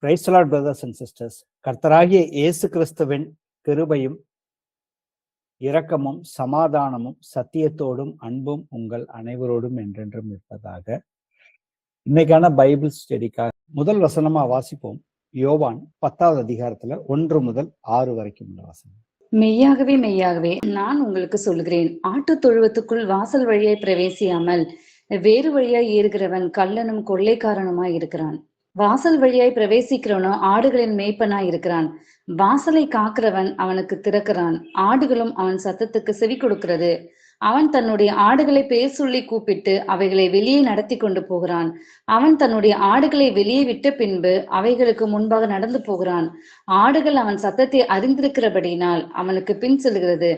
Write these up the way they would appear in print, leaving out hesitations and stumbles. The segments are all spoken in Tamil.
Praise the Lord brothers and sisters. கர்த்தராகிய இயேசு கிறிஸ்துவின் கிருபையும் இரக்கமும் சமாதானமும் சத்தியத்தோடும் அன்பும் உங்கள் அனைவரோடும் என்றென்றும் இருப்பதாக. இன்னைக்கான பைபிள் ஸ்டடிக்காக முதல் வசனமா வாசிப்போம். யோவான் 10வது அதிகாரத்துல 1 முதல் 6 வரைக்கும் உள்ள வசனம். மெய்யாகவே மெய்யாகவே நான் உங்களுக்கு சொல்கிறேன், ஆட்டு தொழுவத்துக்குள் வாசல் வழியாய் பிரவேசியாமல் வேறு வழியாய் ஏறுகிறவன் கள்ளனும் கொள்ளைக்காரனுமாய் இருக்கிறான். வாசல் வழியாய் பிரவேசிக்கிறவனோ ஆடுகளின் மேய்ப்பனாய் இருக்கிறான். வாசலை காக்கிறவன் அவனுக்கு திறக்கிறான். ஆடுகளும் அவன் சத்தத்துக்கு செவி கொடுக்கிறது. அவன் தன்னுடைய ஆடுகளை பேர் சொல்லி கூப்பிட்டு அவைகளை வெளியே நடத்தி கொண்டு போகிறான். அவன் தன்னுடைய ஆடுகளை வெளியே விட்ட பின்பு அவைகளுக்கு முன்பாக நடந்து போகிறான். ஆடுகள் அவன் சத்தத்தை அறிந்திருக்கிறபடியினால் அவனுக்கு பின் செல்கிறது.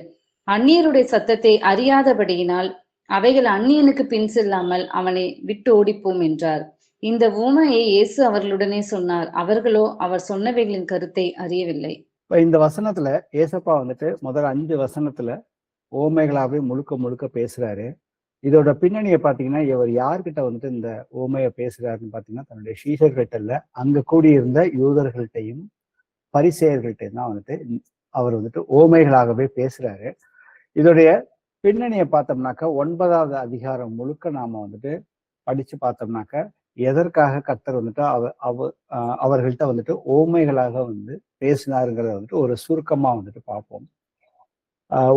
அந்நியருடைய சத்தத்தை அறியாதபடியினால் அவைகள் அந்நியனுக்கு பின் செல்லாமல் அவனை விட்டு ஓடிப்போம் என்றார். இந்த உவமையை இயேசு அவர்களுடனே சொன்னார். அவர்களோ அவர் சொன்னவைகளின் கருத்தை அறியவில்லை. இந்த வசனத்துல ஏசப்பா வந்துட்டு முதல் 5 வசனத்துல ஓமைகளாவே முழுக்க பேசுறாரு. இதோட பின்னணியை பாத்தீங்கன்னா, இவர் யார்கிட்ட வந்துட்டு இந்த ஓமையை பேசுறாருன்னு பாத்தீங்கன்னா, தன்னுடைய சீஷர்கள்ட்ட இல்ல, அங்க கூடியிருந்த யூதர்கள்ட்டையும் பரிசேயர்கள்ட்டையும் தான் வந்துட்டு அவர் வந்துட்டு ஓமைகளாகவே பேசுறாரு. இதோடைய பின்னணியை பார்த்தோம்னாக்கா 9வது அதிகாரம் முழுக்க நாம வந்துட்டு படிச்சு பார்த்தோம்னாக்கா, எதற்காக கர்த்தர் வந்துட்டு அவர்கள்ட்ட வந்துட்டு ஓமைகளாக வந்து பேசினாருங்கிறத வந்துட்டு ஒரு சுருக்கமா வந்துட்டு பார்ப்போம்.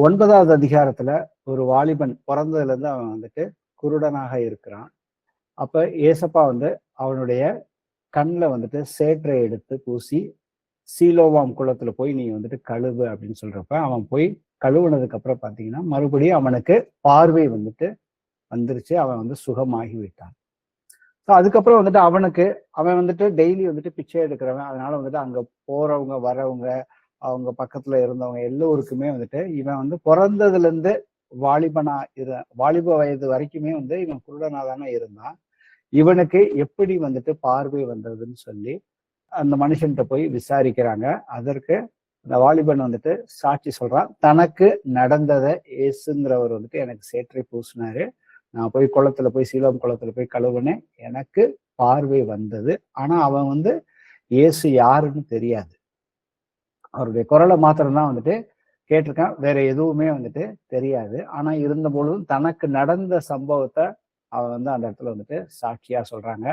9வது அதிகாரத்துல ஒரு வாலிபன் பிறந்ததுல இருந்து அவன் வந்துட்டு குருடனாக இருக்கிறான். அப்ப ஏசப்பா வந்து அவனுடைய கண்ணில் வந்துட்டு சேற்றை எடுத்து பூசி சீலோவாம் குளத்துல போய் நீ வந்துட்டு கழுவு அப்படின்னு சொல்றப்ப அவன் போய் கழுவுனதுக்கு அப்புறம் பாத்தீங்கன்னா மறுபடியும் அவனுக்கு பார்வை வந்துட்டு வந்துருச்சு. அவன் வந்து சுகமாகி விட்டான். ஸோ அதுக்கப்புறம் வந்துட்டு அவன் வந்துட்டு டெய்லி வந்துட்டு பிச்சை எடுக்கிறவன். அதனால வந்துட்டு அங்க போறவங்க வரவங்க அவங்க பக்கத்துல இருந்தவங்க எல்லோருக்குமே வந்துட்டு இவன் வந்து பிறந்ததுல இருந்து வாலிப வயது வரைக்குமே வந்து இவன் குருடனா தானே இருந்தான். இவனுக்கு எப்படி வந்துட்டு பார்வை வந்ததுன்னு சொல்லி அந்த மனுஷன்கிட்ட போய் விசாரிக்கிறாங்க. அதற்கு அந்த வாலிபன் வந்துட்டு சாட்சி சொல்றான். தனக்கு நடந்ததை இயேசுங்கிறவர் வந்துட்டு எனக்கு சேற்றை பூசினாரு, நான் போய் குளத்துல போய் சீலோம் குளத்துல போய் கழுவுனேன், எனக்கு பார்வை வந்தது. ஆனா அவன் வந்து இயேசு யாருன்னு தெரியாது. அவருடைய குரலை மாத்திரம்தான் வந்துட்டு கேட்டிருக்கான், வேற எதுவுமே வந்துட்டு தெரியாது. ஆனா இருந்த பொழுதும் தனக்கு நடந்த சம்பவத்தை அவன் வந்து அந்த இடத்துல வந்துட்டு சாட்சியா சொல்றாங்க.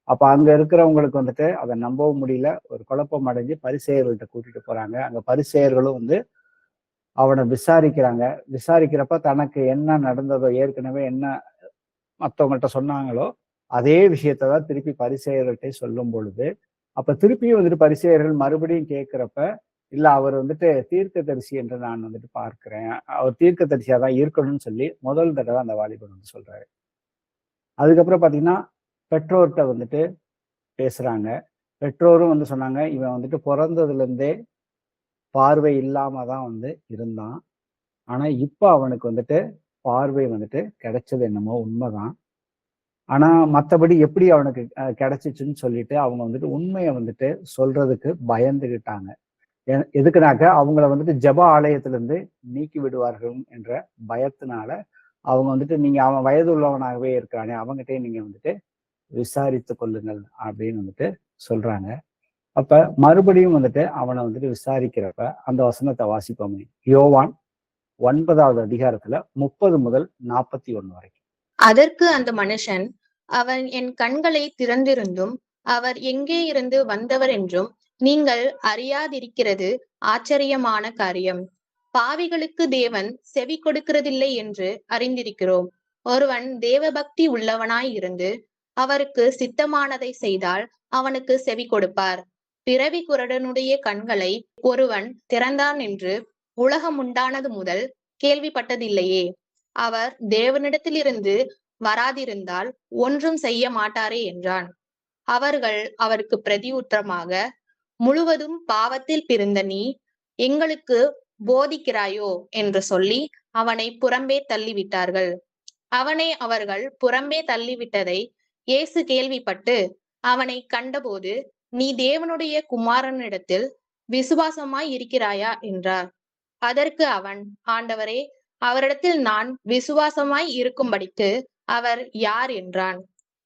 அப்ப அங்க இருக்கிறவங்களுக்கு வந்துட்டு அதை நம்பவும் முடியல. ஒரு குழப்பம் அடைஞ்சு பரிசேயர்கள்ட்ட கூட்டிட்டு போறாங்க. அங்க பரிசேயர்களும் வந்து அவனை விசாரிக்கிறாங்க. விசாரிக்கிறப்ப தனக்கு என்ன நடந்ததோ, ஏற்கனவே என்ன மற்றவங்கள்ட்ட சொன்னாங்களோ அதே விஷயத்தான் திருப்பி பரிசேயர்கள்ட்ட சொல்லும் பொழுது, அப்ப திருப்பியும் வந்துட்டு பரிசேயர்கள் மறுபடியும் கேட்கிறப்ப, இல்ல அவர் வந்துட்டு தீர்க்கதரிசி என்று நான் வந்துட்டு பார்க்கிறேன், அவர் தீர்க்கதரிசியா தான் இருக்கணும்னு சொல்லி முதல் தடவை அந்த வாலிபன் வந்து சொல்றாரு. அதுக்கப்புறம் பாத்தீங்கன்னா பெற்றோர்கிட்ட வந்துட்டு பேசுறாங்க. பெற்றோரும் வந்து சொன்னாங்க, இவன் வந்துட்டு பிறந்ததுல இருந்தே பார்வை இல்லாம தான் வந்து இருந்தான். ஆனா இப்ப அவனுக்கு வந்துட்டு பார்வை வந்துட்டு கிடைச்சது என்னமோ உண்மைதான். ஆனா மற்றபடி எப்படி அவனுக்கு கிடைச்சிச்சுன்னு சொல்லிட்டு அவங்க வந்துட்டு உண்மையை வந்துட்டு சொல்றதுக்கு பயந்துகிட்டாங்க. எதுக்குனாக்க அவங்கள வந்துட்டு ஜெப ஆலயத்துல இருந்து நீக்கி விடுவார்கள் என்ற பயத்தினால அவங்க வந்துட்டு, நீங்க அவன் வயது உள்ளவனாகவே இருக்கிறானே, அவங்ககிட்டயே நீங்க வந்துட்டு விசாரித்து கொள்ளுங்கள் அப்படின்னு வந்துட்டு சொல்றாங்க. அப்ப மறுபடியும் வந்துட்டு அவனை வந்துட்டு விசாரிக்கிறப்ப அந்த வசனத்தை வாசிப்போமே. யோவான் 9வது அதிகாரத்துல 30 முதல் 41 வரைக்கும். அதற்கு அந்த மனுஷன், அவன் என் கண்களை திறந்திருந்தும் அவர் எங்கே இருந்து வந்தவர் என்றும் நீங்கள் அறியாதிருக்கிறது ஆச்சரியமான காரியம். பாவிகளுக்கு தேவன் செவி கொடுக்கிறதில்லை என்று அறிந்திருக்கிறோம். ஒருவன் தேவபக்தி உள்ளவனாய் இருந்து அவருக்கு சித்தமானதை செய்தால் அவனுக்கு செவி கொடுப்பார். பிறவி குருடனுடைய கண்களை ஒருவன் திறந்தான் என்று உலகம் உண்டானது முதல் கேள்விப்பட்டதில்லையே. அவர் தேவனிடத்திலிருந்து வராதிருந்தால் ஒன்றும் செய்ய மாட்டாரே என்றான். அவர்கள் அவருக்கு பிரதியுத்தரமாக, முழுவதும் பாவத்தில் பிறந்த நீ எங்களுக்கு போதிக்கிறாயோ என்று சொல்லி அவனை புறம்பே தள்ளிவிட்டார்கள். அவனை அவர்கள் புறம்பே தள்ளிவிட்டதை இயேசு கேள்விப்பட்டு அவனை கண்டபோது, நீ தேவனுடைய குமாரனிடத்தில் விசுவாசமாய் இருக்கிறாயா என்றார். அதற்கு அவன், ஆண்டவரே, அவரிடத்தில் நான் விசுவாசமாய் இருக்கும்படிக்கு அவர் யார் என்றான்.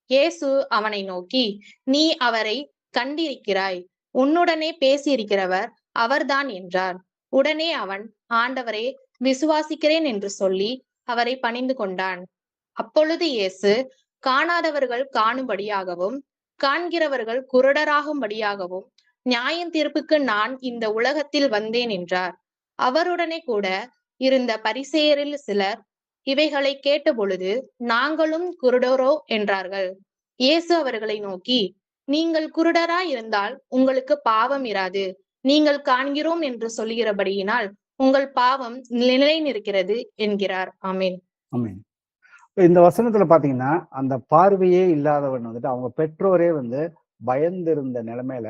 இயேசு அவனை நோக்கி, நீ அவரை கண்டிருக்கிறாய், உன்னுடனே பேசியிருக்கிறவர் அவர்தான் என்றார். உடனே அவன், ஆண்டவரே, விசுவாசிக்கிறேன் என்று சொல்லி அவரை பணிந்து கொண்டான். அப்பொழுது இயேசு, காணாதவர்கள் காணும்படியாகவும் காண்கிறவர்கள் குருடராகும்படியாகவும் நியாயத்தீர்ப்புக்கு நான் இந்த உலகத்தில் வந்தேன் என்றார். அவருடனே கூட இருந்த பரிசேயரில் சிலர் இவைகளை கேட்டபொழுது, நாங்களும் குருடரோ என்றார்கள். இயேசு அவர்களை நோக்கி, நீங்கள் குருடராய் இருந்தால் உங்களுக்கு பாவம் இராது. நீங்கள் காண்கிறோம் என்று சொல்லுகிறபடியினால் உங்கள் பாவம் நிலை நிற்கிறது என்கிறார். ஆமென். ஆமென். இந்த வசனத்துல பாத்தீங்கன்னா, அந்த பார்வையே இல்லாதவன் வந்துட்டு அவங்க பெற்றோரே வந்து பயந்திருந்த நிலைமையில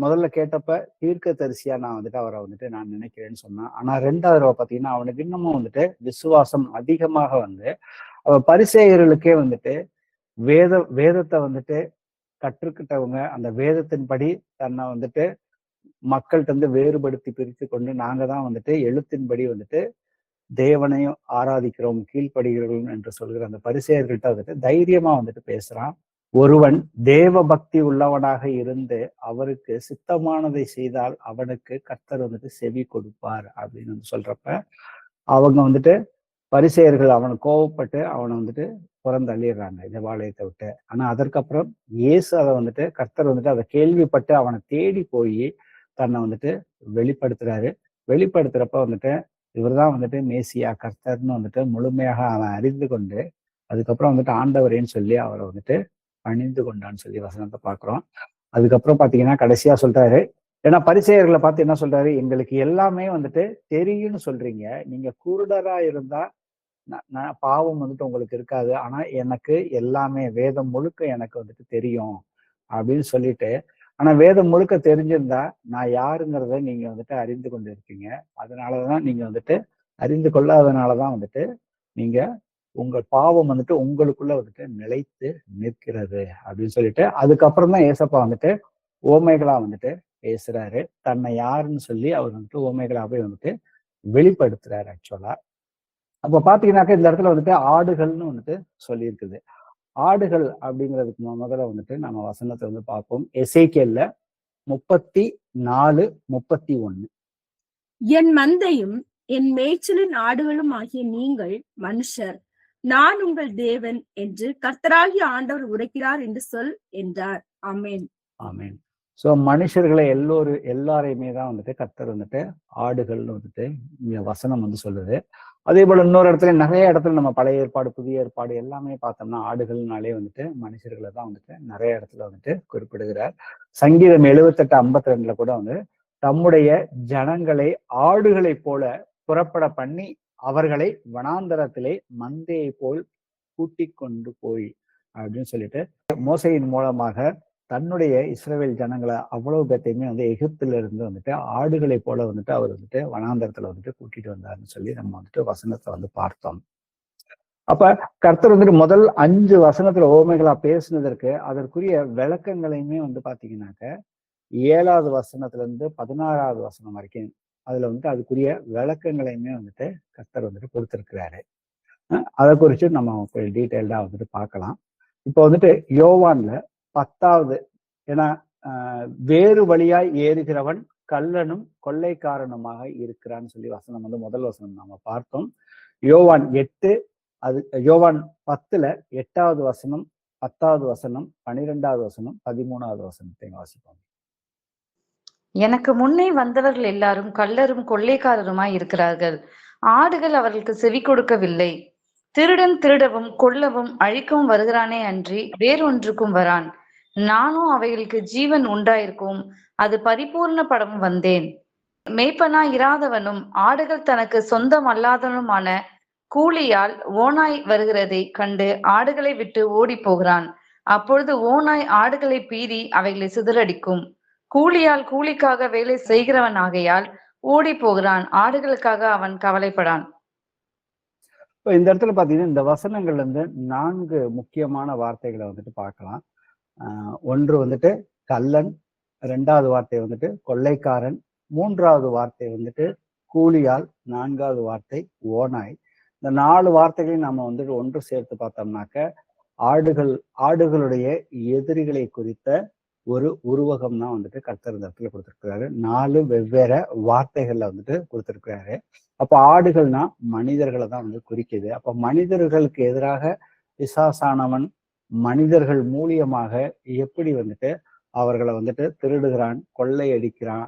முதல்ல கேட்டப்ப தீர்க்கதரிசியா நான் வந்துட்டு அவரை வந்துட்டு நான் நினைக்கிறேன்னு சொன்னான். ஆனா 2வது தடவை பாத்தீங்கன்னா அவனுக்கு இன்னமும் வந்துட்டு விசுவாசம் அதிகமாக வந்து பரிசேயர்களுக்கே வந்துட்டு வேதத்தை வந்துட்டு கற்றுக்கிட்டவங்க அந்த வேதத்தின்படி தன்னை வந்துட்டு மக்கள்கிட்ட இருந்து வேறுபடுத்தி பிரித்து கொண்டு நாங்க தான் வந்துட்டு எழுத்தின்படி வந்துட்டு தேவனையும் ஆராதிக்கிறோம், கீழ்ப்படுகிறோம் என்று சொல்கிற அந்த பரிசேயர்கள்ட்ட வந்துட்டு தைரியமா வந்துட்டு பேசுறான். ஒருவன் தேவ பக்தி உள்ளவனாக இருந்து அவருக்கு சித்தமானதை செய்தால் அவனுக்கு கர்த்தர் வந்துட்டு செவி கொடுப்பார் அப்படின்னு வந்து சொல்றப்ப அவங்க வந்துட்டு பரிசேயர்கள் அவனை கோவப்பட்டு அவனை வந்துட்டு புறந்தள்ளிடுறாங்க தேவாலயத்தை விட்டு. ஆனா அதற்கப்புறம் இயேசு அதை வந்துட்டு கர்த்தர் வந்துட்டு அதை கேள்விப்பட்டு அவனை தேடி போய் தன்னை வந்துட்டு வெளிப்படுத்துறப்ப வந்துட்டு இவர்தான் வந்துட்டு மேசியா கர்த்தர்னு வந்துட்டு முழுமையாக அவன் அறிந்து கொண்டு அதுக்கப்புறம் வந்துட்டு ஆண்டவரேன்னு சொல்லி அவரை வந்துட்டு பணிந்து கொண்டான்னு சொல்லி வசனத்தை பாக்குறோம். அதுக்கப்புறம் பாத்தீங்கன்னா கடைசியா சொல்றாரு, ஏன்னா பரிசேயர்களை பார்த்து என்ன சொல்றாரு, எங்களுக்கு எல்லாமே வந்துட்டு தெரியும்னு சொல்றீங்க, நீங்க குருடரா இருந்தா நான் பாவம் வந்துட்டு உங்களுக்கு இருக்காது, ஆனா எனக்கு எல்லாமே வேதம் முழுக்க எனக்கு வந்துட்டு தெரியும் அப்படின்னு சொல்லிட்டு, ஆனா வேதம் முழுக்க தெரிஞ்சிருந்தா நான் யாருங்கிறத நீங்க வந்துட்டு அறிந்து கொண்டு இருக்கீங்க. அதனாலதான் நீங்க வந்துட்டு அறிந்து கொள்ளாதனாலதான் வந்துட்டு நீங்க உங்கள் பாவம் வந்துட்டு உங்களுக்குள்ள வந்துட்டு நிலைத்து நிற்கிறது அப்படின்னு சொல்லிட்டு அதுக்கப்புறம் தான் ஏசப்பா வந்துட்டு ஓமைகளா வந்துட்டு பேசுறாரு. தன்னை யாருன்னு சொல்லி அவர் வந்துட்டு ஓமைகளாவே வந்துட்டு வெளிப்படுத்துறாரு ஆக்சுவலா. அப்ப பாத்தீங்கன்னாக்கா இந்த இடத்துல வந்துட்டு ஆடுகள்னு வந்துட்டு சொல்லியிருக்குது. ஆடுகள் அப்படிங்கிறதுக்கு முதல்ல வந்துட்டு நம்ம வசனத்தை வந்து பார்ப்போம். எசேக்கியேல்ல 34:31. என் மந்தையும் என் மேய்ச்சலின் ஆடுகளும் ஆகிய நீங்கள் மனுஷர், நான் உங்கள் தேவன் என்று கர்த்தராகிய ஆண்டவர் உரைக்கிறார் என்று சொல் என்றார். ஆமென். ஆமென். சோ மனுஷர்களை எல்லாரையுமே தான் வந்துட்டு கர்த்தர் வந்துட்டு ஆடுகள்னு வந்துட்டு இந்த வசனம் வந்து சொல்லுது. அதே போல இன்னொரு இடத்துல நிறைய இடத்துல நம்ம பழைய ஏற்பாடு புதிய ஏற்பாடு எல்லாமே பார்த்தோம்னா ஆடுகள்னாலே வந்துட்டு மனுஷர்களை தான் வந்துட்டு நிறைய இடத்துல வந்துட்டு குறிப்பிடுகிறார். சங்கீதம் 78:52 கூட வந்து தம்முடைய ஜனங்களை ஆடுகளை போல புறப்பட பண்ணி அவர்களை வனாந்தரத்திலே மந்தையை போல் கூட்டிக் கொண்டு போய் அப்படின்னு சொல்லிட்டு மோசையின் மூலமாக தன்னுடைய இஸ்ரவேல் ஜனங்களை அவ்வளவு பேர்த்தையுமே வந்து எகிப்துல இருந்து வந்துட்டு ஆடுகளை போல வந்துட்டு அவர் வந்துட்டு வனாந்தரத்துல வந்துட்டு கூட்டிட்டு வந்தாருன்னு சொல்லி நம்ம வந்துட்டு வசனத்தை வந்து பார்த்தோம். அப்ப கர்த்தர் வந்துட்டு முதல் 5 வசனத்துல ஓமைகளா பேசுனதற்கு அதற்குரிய விளக்கங்களையுமே வந்து பாத்தீங்கன்னாக்க 7வது வசனத்துல இருந்து 16வது வசனம் வரைக்கும் அதுல வந்துட்டு அதுக்குரிய விளக்கங்களையுமே வந்துட்டு கர்த்தர் வந்துட்டு கொடுத்திருக்கிறாரு. அதை குறித்து நம்ம டீட்டெயில்டா வந்துட்டு பார்க்கலாம். இப்போ வந்துட்டு யோவான்ல 10வது, ஏன்னா வேறு வழியாய் ஏறுகிறவன் கள்ளனும் கொள்ளைக்காரனுமாக இருக்கிறான்னு சொல்லி வசனம் வந்து முதல் வசனம் நாம பார்த்தோம். யோவான் 10ல 8வது வசனம், 10வது வசனம், 12வது வசனம், 13வது வசனத்தை வாசிப்போம். எனக்கு முன்னே வந்தவர்கள் எல்லாரும் கள்ளரும் கொள்ளைக்காரருமாய் இருக்கிறார்கள். ஆடுகள் அவர்களுக்கு செவி கொடுக்கவில்லை. திருடன் திருடவும் கொல்லவும் அழிக்கவும் வருகிறானே அன்றி வேறொன்றுக்கும் வரான். நானும் அவைகளுக்கு ஜீவன் உண்டாயிருக்கும் அது பரிபூர்ணப்படவும் வந்தேன். மேய்ப்பனாய் இராதவனும் ஆடுகள் தனக்கு சொந்தம் அல்லாதவனுமான கூலியால் ஓநாய் வருகிறதை கண்டு ஆடுகளை விட்டு ஓடி போகிறான். அப்பொழுது ஓநாய் ஆடுகளை பீறி அவைகளை சிதறடிக்கும். கூலியால் கூலிக்காக வேலை செய்கிறவன் ஆகையால் ஓடி போகிறான். ஆடுகளுக்காக அவன் கவலைப்படான். இப்போ இந்த இடத்துல பாத்தீங்கன்னா இந்த வசனங்கள்ல இருந்து 4 முக்கியமான வார்த்தைகளை வந்துட்டு பார்க்கலாம். ஒன்று வந்துட்டு கள்ளன், 2வது வார்த்தை வந்துட்டு கொள்ளைக்காரன், 3வது வார்த்தை வந்துட்டு கூலியால், 4வது வார்த்தை ஓநாய். இந்த 4 வார்த்தைகளையும் நம்ம வந்துட்டு ஒன்று சேர்த்து பார்த்தோம்னாக்க ஆடுகளுடைய எதிரிகளை குறித்த ஒரு உருவகம் தான் வந்துட்டு கர்த்தர் இந்த இடத்துல கொடுத்திருக்கிறாரு. 4 வெவ்வேறு வார்த்தைகள்ல வந்துட்டு கொடுத்திருக்கிறாரு. அப்ப ஆடுகள்னா மனிதர்களை தான் வந்து குறிக்குது. அப்ப மனிதர்களுக்கு எதிராக பிசாசானவன் மனிதர்கள் மூலியமாக எப்படி வந்துட்டு அவர்களை வந்துட்டு திருடுகிறான், கொள்ளையடிக்கிறான்.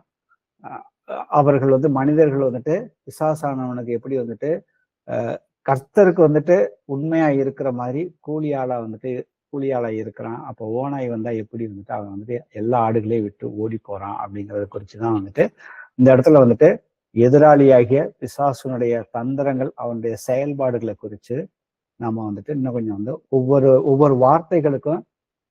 அவர்கள் வந்து மனிதர்கள் வந்துட்டு பிசாசானவனுக்கு எப்படி வந்துட்டு கர்த்தருக்கு வந்துட்டு உண்மையா இருக்கிற மாதிரி கூலியாளா இருக்கிறான். அப்போ ஓனாய் வந்தா எப்படி வந்துட்டு அவன் வந்துட்டு எல்லா ஆடுகளையும் விட்டு ஓடி போறான் அப்படிங்கிறத குறிச்சுதான் வந்துட்டு இந்த இடத்துல வந்துட்டு எதிராளியாகிய பிசாசுனுடைய தந்திரங்கள், அவனுடைய செயல்பாடுகளை குறித்து நாம வந்துட்டு இன்னும் கொஞ்சம் வந்து ஒவ்வொரு வார்த்தைகளுக்கும்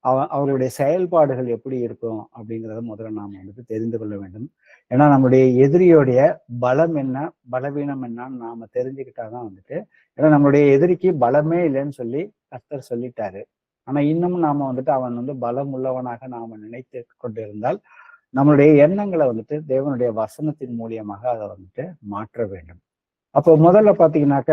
அவர்களுடைய செயல்பாடுகள் எப்படி இருக்கும் அப்படிங்கிறத முதல்ல நாம வந்துட்டு தெரிந்து கொள்ள வேண்டும். ஏன்னா நம்முடைய எதிரியோடைய பலம் என்ன, பலவீனம் என்னன்னு நாம தெரிஞ்சுக்கிட்டாதான் வந்துட்டு, ஏன்னா நம்மளுடைய எதிரிக்கு பலமே இல்லைன்னு சொல்லி கர்த்தர் சொல்லிட்டாரு. ஆனா இன்னமும் நாம வந்துட்டு அவன் வந்து பலம் உள்ளவனாக நாம நினைத்து கொண்டிருந்தால் நம்மளுடைய எண்ணங்களை வந்துட்டு தேவனுடைய வசனத்தின் மூலியமாக அதை வந்துட்டு மாற்ற வேண்டும். அப்போ முதல்ல பாத்தீங்கன்னாக்க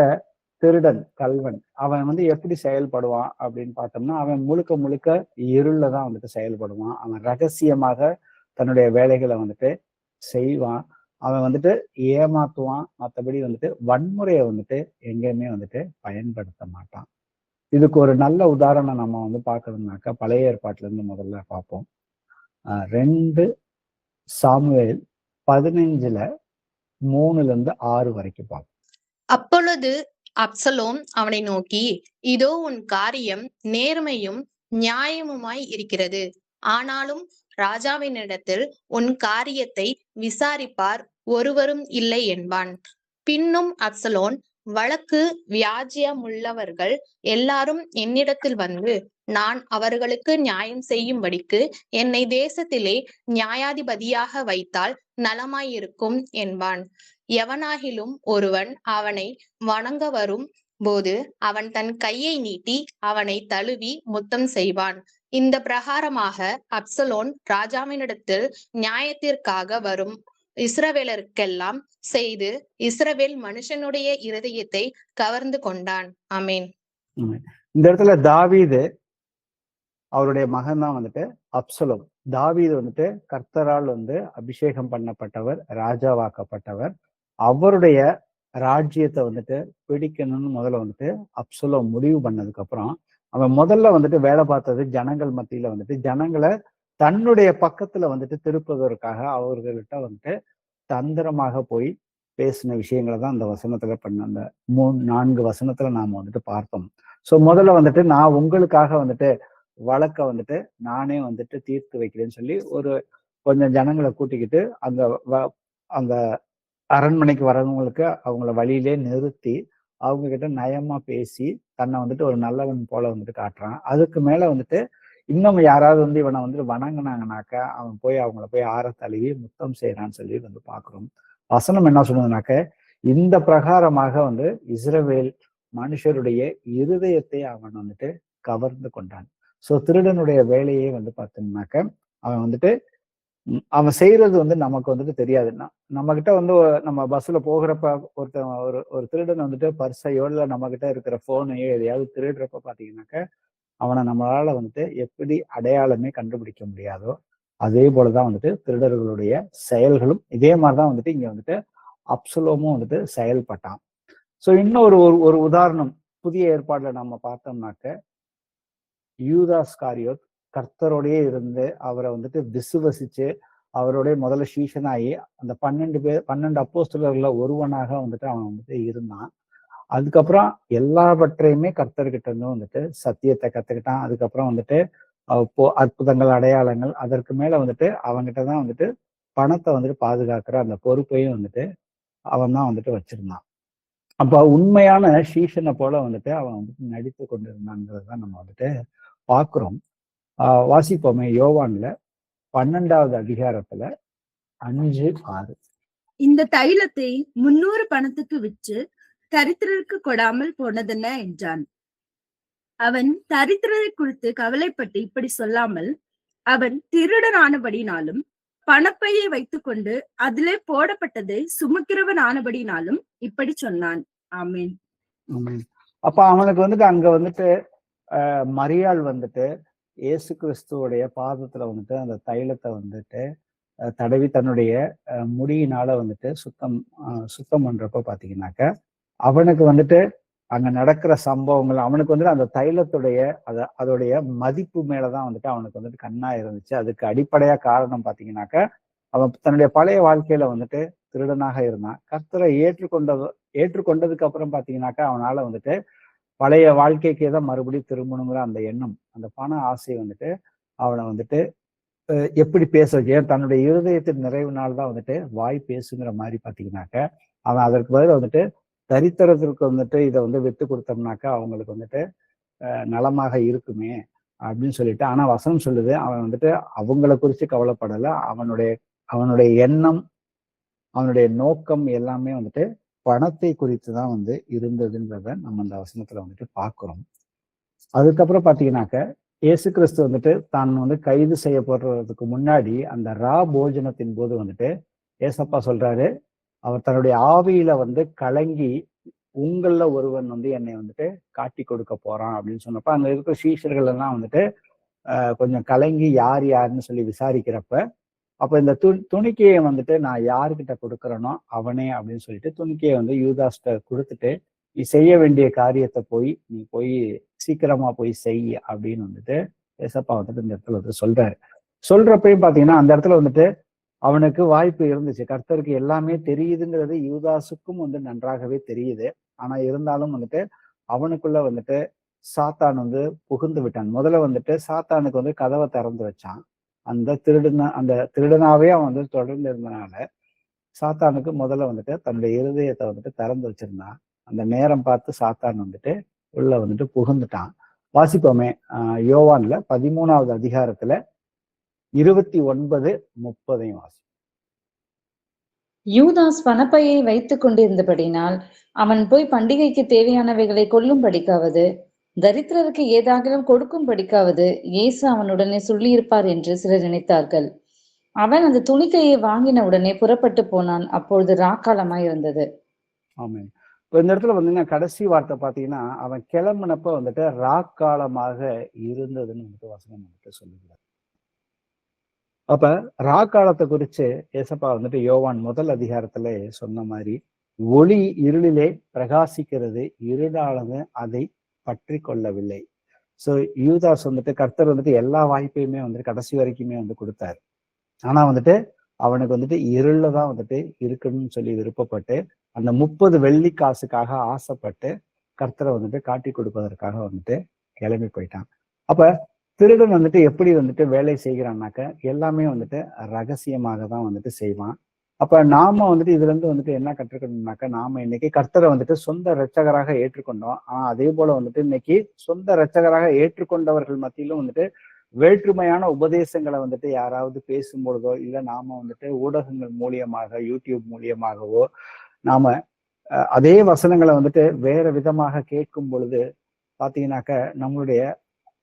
திருடன், கல்வன், அவன் வந்து எப்படி செயல்படுவான் அப்படின்னு பார்த்தோம்னா, அவன் முழுக்க இருள தான் வந்துட்டு செயல்படுவான். அவன் ரகசியமாக தன்னுடைய வேலைகளை வந்துட்டு செய்வான். அவன் வந்துட்டு ஏமாத்துவான். மற்றபடி வந்துட்டு வன்முறையை வந்துட்டு எங்கேயுமே வந்துட்டு பயன்படுத்த மாட்டான். இதுக்கு ஒரு நல்ல உதாரணம் நம்ம வந்து பார்க்கணும்னாக்கா பழைய ஏற்பாட்டுல இருந்து முதல்ல பார்ப்போம். 2 சாமுவேல் 15:3-6 வரைக்கும் பார்ப்போம். அப்பொழுது அப்சலோம் அவனை நோக்கி, இதோ உன் காரியம் நேர்மையும் நியாயமுமாய் இருக்கிறது. ஆனாலும் ராஜாவினிடத்தில் உன் காரியத்தை விசாரிப்பார் ஒருவரும் இல்லை என்பான். பின்னும் அப்சலோன், வழக்கு வியாஜ்யமுள்ளவர்கள் எல்லாரும் என்னிடத்தில் வந்து நான் அவர்களுக்கு நியாயம் செய்யும்படிக்கு என்னை தேசத்திலே நியாயாதிபதியாக வைத்தால் நலமாயிருக்கும் என்பான். எவனாகிலும் ஒருவன் அவனை வணங்க வரும் போது அவன் தன் கையை நீட்டி அவனை தழுவி முத்தம் செய்வான். இந்த பிரகாரமாக அப்சலோன் ராஜாவினிடத்தில் நியாயத்திற்காக வரும் இஸ்ரவேலருக்கெல்லாம் செய்து இஸ்ரவேல் மனுஷனுடைய இருதயத்தை கவர்ந்து கொண்டான். ஆமேன். இந்த இடத்துல தாவீது அவருடைய மகன் தான் வந்துட்டு அப்சலோம். தாவீது வந்துட்டு கர்த்தரால் வந்து அபிஷேகம் பண்ணப்பட்டவர், ராஜாவாக்கப்பட்டவர். அவருடைய ராஜ்யத்தை வந்துட்டு பிடிக்கணும்னு முதல்ல வந்துட்டு அப்சலோம் முடிவு பண்ணதுக்கு அப்புறம் அவன் முதல்ல வந்துட்டு வேலை பார்த்தது ஜனங்கள் மத்தியில வந்துட்டு ஜனங்களை தன்னுடைய பக்கத்துல வந்துட்டு திருப்புவதற்காக அவர்கள்ட்ட வந்துட்டு தந்திரமாக போய் பேசின விஷயங்களை தான் அந்த வசனத்துல பண்ண அந்த 4 வசனத்துல நாம வந்துட்டு பார்த்தோம். ஸோ முதல்ல வந்துட்டு நான் உங்களுக்காக வந்துட்டு வழக்க வந்துட்டு நானே வந்துட்டு தீர்த்து வைக்கிறேன்னு சொல்லி கொஞ்சம் ஜனங்களை கூட்டிக்கிட்டு அந்த அரண்மனைக்கு வரவங்களுக்கு அவங்கள வழியிலே நிறுத்தி அவங்க கிட்ட நயமா பேசி தன்னை வந்துட்டு ஒரு நல்லவன் போல வந்துட்டு காட்டுறான். அதுக்கு மேல வந்துட்டு இன்னும் யாராவது வந்து இவனை வந்துட்டு வணங்கினாங்கனாக்க அவன் போய் அவங்கள போய் ஆற தழுவி முத்தம் செய்யறான்னு சொல்லி வந்து பாக்குறோம். வசனம் என்ன சொல்லுதுனாக்க, இந்த பிரகாரமாக வந்து இஸ்ரவேல் மனுஷருடைய இருதயத்தை அவன் வந்துட்டு கவர்ந்து கொண்டான். ஸோ திருடனுடைய வேலையே வந்து பார்த்தோம்னாக்க அவன் வந்துட்டு அவன் செய்யறது வந்து நமக்கு வந்துட்டு தெரியாதுன்னா, நம்ம கிட்ட வந்து நம்ம பஸ்ல போகிறப்ப ஒரு திருடன் வந்துட்டு பர்ஸையோ இல்லை நம்ம கிட்ட இருக்கிற போனையோ எதையாவது திருடுறப்ப பாத்தீங்கன்னாக்க அவனை நம்மளால வந்துட்டு எப்படி அடையாளமே கண்டுபிடிக்க முடியாதோ அதே போலதான் வந்துட்டு திருடர்களுடைய செயல்களும் இதே மாதிரிதான் வந்துட்டு இங்க வந்துட்டு அப்சலோமும் வந்துட்டு செயல்பட்டான். ஸோ இன்னும் ஒரு உதாரணம் புதிய ஏற்பாடுல நம்ம பார்த்தோம்னாக்க யூதாஸ் காரியோத் கர்த்தரோடயே இருந்து அவரை வந்துட்டு விசுவசிச்சு அவருடைய முதல்ல சீஷனாகி அந்த 12 அப்போஸ்தலர்கள்ல ஒருவனாக வந்துட்டு அவன் வந்துட்டு இருந்தான். அதுக்கப்புறம் எல்லாவற்றையுமே கர்த்தர்கிட்ட இருந்து வந்துட்டு சத்தியத்தை கத்துக்கிட்டான். அதுக்கப்புறம் வந்துட்டு அற்புதங்கள், அடையாளங்கள், அதற்கு மேல வந்துட்டு அவன்கிட்டதான் வந்துட்டு பணத்தை வந்துட்டு பாதுகாக்கிற அந்த பொறுப்பையும் வந்துட்டு அவன் தான் வந்துட்டு வச்சிருந்தான். அப்ப உண்மையான சீஷனை போல வந்துட்டு அவன் வந்துட்டு நடித்து கொண்டிருந்தான்றதுதான் நம்ம வந்துட்டு பாக்குறோம். வாசிப்போமே யோவான்ல 12வது அதிகாரத்துல 5-6. இந்த தைலத்தை 300 பணத்துக்கு விற்று தரித்திரருக்கு கொடாமல் போனதென்ன என்றான். அவன் தரித்திரரை குறித்து கவலைப்பட்டு இப்படி சொல்லாமல், அவன் திருடன் ஆனபடினாலும் பணப்பையை வைத்துக் கொண்டு அதிலே போடப்பட்டதை சுமக்கிறவன் ஆனபடினாலும் இப்படி சொன்னான். ஆமேன். அப்ப அவனுக்கு வந்துட்டு அங்க வந்துட்டு மரியாள் வந்துட்டு இயேசு கிறிஸ்துவோடைய பாதத்துல வந்துட்டு அந்த தைலத்தை வந்துட்டு தடவி தன்னுடைய முடியினால வந்துட்டு சுத்தம் பண்றப்ப பாத்தீங்கன்னாக்க அவனுக்கு வந்துட்டு அங்க நடக்கிற சம்பவங்கள், அவனுக்கு வந்துட்டு அந்த தைலத்துடைய அதோடைய மதிப்பு மேலதான் வந்துட்டு அவனுக்கு வந்துட்டு கண்ணா இருந்துச்சு. அதுக்கு அடிப்படையா காரணம் பாத்தீங்கன்னாக்க அவன் தன்னுடைய பழைய வாழ்க்கையில வந்துட்டு திருடனாக இருந்தான். கர்த்தரை ஏற்றுக்கொண்டதுக்கு அப்புறம் பாத்தீங்கன்னாக்கா அவனால வந்துட்டு பழைய வாழ்க்கைக்கே தான் மறுபடியும் திரும்பணுங்கிற அந்த எண்ணம், அந்த பண ஆசை வந்துட்டு அவனை வந்துட்டு எப்படி பேச வச்சு, தன்னுடைய இருதயத்தின் நிறைவுனால தான் வந்துட்டு வாய் பேசுங்கிற மாதிரி பாத்தீங்கன்னாக்க அவன் அதற்கு பதில் வந்துட்டு தரித்திரத்திற்கு வந்துட்டு இதை வந்து விட்டு கொடுத்தோம்னாக்கா அவங்களுக்கு வந்துட்டு நலமாக இருக்குமே அப்படின்னு சொல்லிட்டு. ஆனா வசனம் சொல்லுது, அவன் வந்துட்டு அவங்களை குறித்து கவலைப்படல. அவனுடைய எண்ணம், அவனுடைய நோக்கம் எல்லாமே வந்துட்டு பணத்தை குறித்து தான் வந்து இருந்ததுன்றத நம்ம அந்த வசனத்துல வந்துட்டு பார்க்கிறோம். அதுக்கப்புறம் பாத்தீங்கன்னாக்க இயேசு கிறிஸ்து வந்துட்டு தான் வந்து கைது செய்யப்படுறதுக்கு முன்னாடி அந்த போஜனத்தின் போது வந்துட்டு ஏசப்பா சொல்றாரு, அவர் தன்னுடைய ஆவியில வந்து கலங்கி உங்கள ஒருவன் வந்து என்னை வந்துட்டு காட்டி கொடுக்க போறான் அப்படின்னு சொன்னப்ப அங்க இருக்கிற சீஷர்கள் எல்லாம் வந்துட்டு கொஞ்சம் கலங்கி யாருன்னு சொல்லி விசாரிக்கிறப்ப, அப்ப இந்த துணிக்கையை வந்துட்டு நான் யாருக்கிட்ட கொடுக்குறேனோ அவனே அப்படின்னு சொல்லிட்டு துணிக்கையை வந்து யூதாஸ்ட கொடுத்துட்டு, நீ செய்ய வேண்டிய காரியத்தை நீ போய் சீக்கிரமா போய் செய் அப்படின்னு வந்துட்டு ஏசப்பா வந்துட்டு இந்த இடத்துல வந்து சொல்றப்பையும் பாத்தீங்கன்னா அந்த இடத்துல வந்துட்டு அவனுக்கு வாய்ப்பு இருந்துச்சு. கர்த்தருக்கு எல்லாமே தெரியுதுங்கிறது யூதாசுக்கும் வந்து நன்றாகவே தெரியுது. ஆனா இருந்தாலும் வந்துட்டு அவனுக்குள்ள வந்துட்டு சாத்தான் வந்து புகுந்து விட்டான். முதல்ல வந்துட்டு சாத்தானுக்கு வந்து கதவை திறந்து வச்சான். அந்த திருடனாவே அவன் வந்து தொடர்ந்து இருந்தனால சாத்தானுக்கு முதல்ல வந்துட்டு தன்னுடைய இருதயத்தை வந்துட்டு திறந்து வச்சிருந்தான். அந்த நேரம் பார்த்து சாத்தான் வந்துட்டு உள்ள வந்துட்டு புகுந்துட்டான். வாசிப்போமே, யோவான்ல 13வது அதிகாரத்துல 29-30 வாசி. யூதாஸ் பணப்பையை வைத்துக் கொண்டிருந்தபடினால் அவன் போய் பண்டிகைக்கு தேவையானவைகளை கொள்ளும்படிக்காவது தரித்திரருக்கு ஏதாகிலும் கொடுக்கும்படிக்காவது இயேசு அவனுடனே சொல்லியிருப்பார் என்று சிலர் நினைத்தார்கள். அவன் அந்த துணிக்கையை வாங்கின உடனே புறப்பட்டு போனான். அப்பொழுது ராக்காலமாய் இருந்தது. ஆமாம். இப்போ இந்த இடத்துல வந்து கடைசி வார்த்தை பாத்தீங்கன்னா, அவன் கிளம்புனப்ப வந்துட்டு ராக்காலமாக இருந்ததுன்னு வந்துட்டு வசனம் வந்துட்டு சொல்லுகிறார். அப்ப ராக்காலத்தை குறிச்சு ஏசப்பா வந்துட்டு யோவான் 1 அதிகாரத்துல சொன்ன மாதிரி, ஒளி இருளிலே பிரகாசிக்கிறது, இருளானது அதை பற்றி கொள்ளவில்லை. சோ யூதாஸ் வந்துட்டு கர்த்தர் வந்துட்டு எல்லா வாய்ப்பையுமே வந்துட்டு கடைசி வரைக்குமே வந்து கொடுத்தாரு. ஆனா வந்துட்டு அவனுக்கு வந்துட்டு இருள தான் வந்துட்டு இருக்கணும்னு சொல்லி விருப்பப்பட்டு அந்த 30 வெள்ளி காசுக்காக ஆசைப்பட்டு கர்த்தரை வந்துட்டு காட்டி கொடுப்பதற்காக வந்துட்டு கிளம்பி போயிட்டான். அப்ப திருடன் வந்துட்டு எப்படி வந்துட்டு வேலை செய்கிறான்னாக்க எல்லாமே வந்துட்டு ரகசியமாக தான் வந்துட்டு செய்வான். அப்ப நாம வந்துட்டு இதுல இருந்து வந்துட்டு என்ன கற்றுக்கணும்னாக்க, நாம இன்னைக்கு கர்த்தரை வந்துட்டு சொந்த இரட்சகராக ஏற்றுக்கொண்டோம். அதே போல வந்துட்டு இன்னைக்கு சொந்த இரட்சகராக ஏற்றுக்கொண்டவர்கள் மத்தியிலும் வந்துட்டு வேற்றுமையான உபதேசங்களை வந்துட்டு யாராவது பேசும்பொழுதோ இல்ல நாம வந்துட்டு ஊடகங்கள் மூலியமாக யூடியூப் மூலியமாகவோ நாம அதே வசனங்களை வந்துட்டு வேற விதமாக கேட்கும் பொழுது பாத்தீங்கன்னாக்க நம்மளுடைய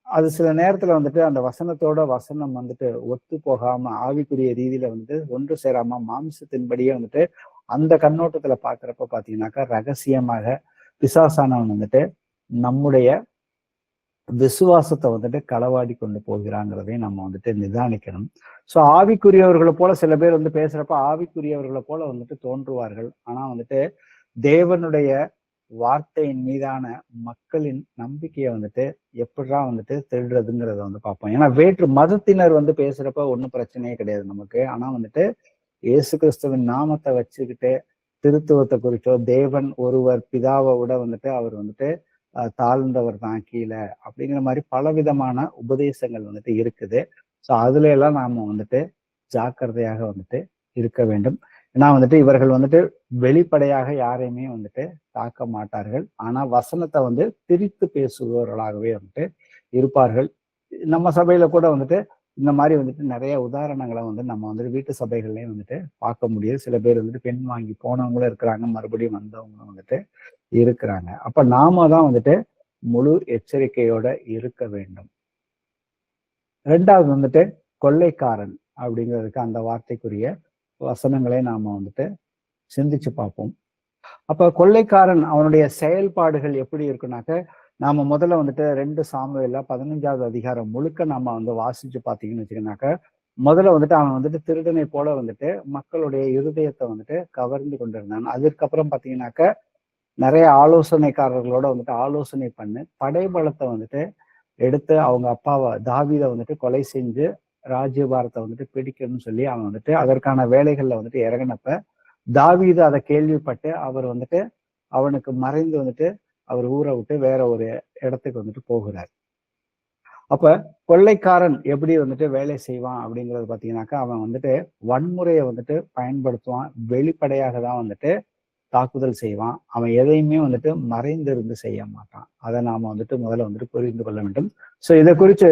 அது சில நேரத்துல வந்துட்டு அந்த வசனம் வந்துட்டு ஒத்து போகாம ஆவிக்குரிய ரீதியில வந்துட்டு ஒன்று சேராம மாம்சத்தின்படியே வந்துட்டு அந்த கண்ணோட்டத்துல பாக்குறப்ப பாத்தீங்கன்னாக்கா ரகசியமாக பிசாசானவன் வந்துட்டு நம்முடைய விசுவாசத்தை வந்துட்டு களவாடி கொண்டு போகிறாங்கிறதையும் நம்ம வந்துட்டு நிதானிக்கணும். சோ ஆவிக்குரியவர்களை போல சில பேர் வந்து பேசுறப்ப ஆவிக்குரியவர்களை போல வந்துட்டு தோன்றுவார்கள். ஆனா வந்துட்டு தேவனுடைய வார்த்தையின் மீதான மக்களின் நம்பிக்கையை வந்துட்டு எப்படிதான் வந்துட்டு திருடுறதுங்கிறத வந்து பார்ப்போம். ஏன்னா வேற்று மதத்தினர் வந்து பேசுறப்ப ஒன்றும் பிரச்சனையே கிடையாது நமக்கு. ஆனா வந்துட்டு இயேசு கிறிஸ்துவின் நாமத்தை வச்சுக்கிட்டு திருத்துவத்தை குறிச்சோ தேவன் ஒருவர் பிதாவை விட வந்துட்டு அவர் வந்துட்டு தாழ்ந்தவர் தான் கீழே அப்படிங்கிற மாதிரி பலவிதமான உபதேசங்கள் வந்துட்டு இருக்குது. ஸோ அதுல எல்லாம் நாம வந்துட்டு ஜாக்கிரதையாக வந்துட்டு இருக்க வேண்டும். ஏன்னா வந்துட்டு இவர்கள் வந்துட்டு வெளிப்படையாக யாரையுமே வந்துட்டு தாக்க மாட்டார்கள். ஆனா வசனத்தை வந்து திரித்து பேசுபவர்களாகவே வந்துட்டு இருப்பார்கள். நம்ம சபையில கூட வந்துட்டு இந்த மாதிரி வந்துட்டு நிறைய உதாரணங்களை வந்து நம்ம வந்துட்டு வீட்டு சபைகள்லயும் வந்துட்டு பார்க்க முடியுது. சில பேர் வந்துட்டு பெண் வாங்கி போனவங்களும் இருக்கிறாங்க, மறுபடியும் வந்தவங்களும் வந்துட்டு இருக்கிறாங்க. அப்ப நாம தான் வந்துட்டு முழு எச்சரிக்கையோட இருக்க வேண்டும். ரெண்டாவது வந்துட்டு கொள்ளைக்காரன் அப்படிங்கிறதுக்கு அந்த வார்த்தைக்குரிய வசனங்களை நாம வந்துட்டு சிந்திச்சு பார்ப்போம். அப்ப கொள்ளைக்காரன் அவனுடைய செயல்பாடுகள் எப்படி இருக்குனாக்க, நாம முதல்ல வந்துட்டு 2 சாமுவேல்ல 15வது அதிகாரம் முழுக்க நாம வந்து வாசிச்சு பார்த்தீங்கன்னு வச்சுக்கோனாக்க, முதல்ல வந்துட்டு அவன் வந்துட்டு திருடனை போல வந்துட்டு மக்களுடைய இருதயத்தை வந்துட்டு கவர்ந்து கொண்டிருந்தான். அதுக்கப்புறம் பார்த்தீங்கன்னாக்க நிறைய ஆலோசனைக்காரர்களோட வந்துட்டு ஆலோசனை பண்ணு படைபலத்தை வந்துட்டு எடுத்து அவங்க அப்பாவை தாவீதை வந்துட்டு கொலை செஞ்சு ராஜ்யபாரத்தை வந்துட்டு பிடிக்கணும்னு சொல்லி அவன் வந்துட்டு அதற்கான வேலைகள்ல வந்துட்டு இறங்கினப்ப தாவீது அதை கேள்விப்பட்டு அவர் வந்துட்டு அவனுக்கு மறைந்து வந்துட்டு அவர் ஊரை விட்டு வேற ஒரு இடத்துக்கு வந்துட்டு போகிறார். அப்ப கொள்ளைக்காரன் எப்படி வந்துட்டு வேலை செய்வான் அப்படிங்கிறது பாத்தீங்கன்னாக்கா, அவன் வந்துட்டு வன்முறையை வந்துட்டு பயன்படுத்துவான். வெளிப்படையாக தான் வந்துட்டு தாக்குதல் செய்வான். அவன் எதையுமே வந்துட்டு மறைந்திருந்து செய்ய மாட்டான். அதை நாம வந்துட்டு முதல்ல வந்துட்டு புரிந்து கொள்ள வேண்டும். சோ இதை குறித்து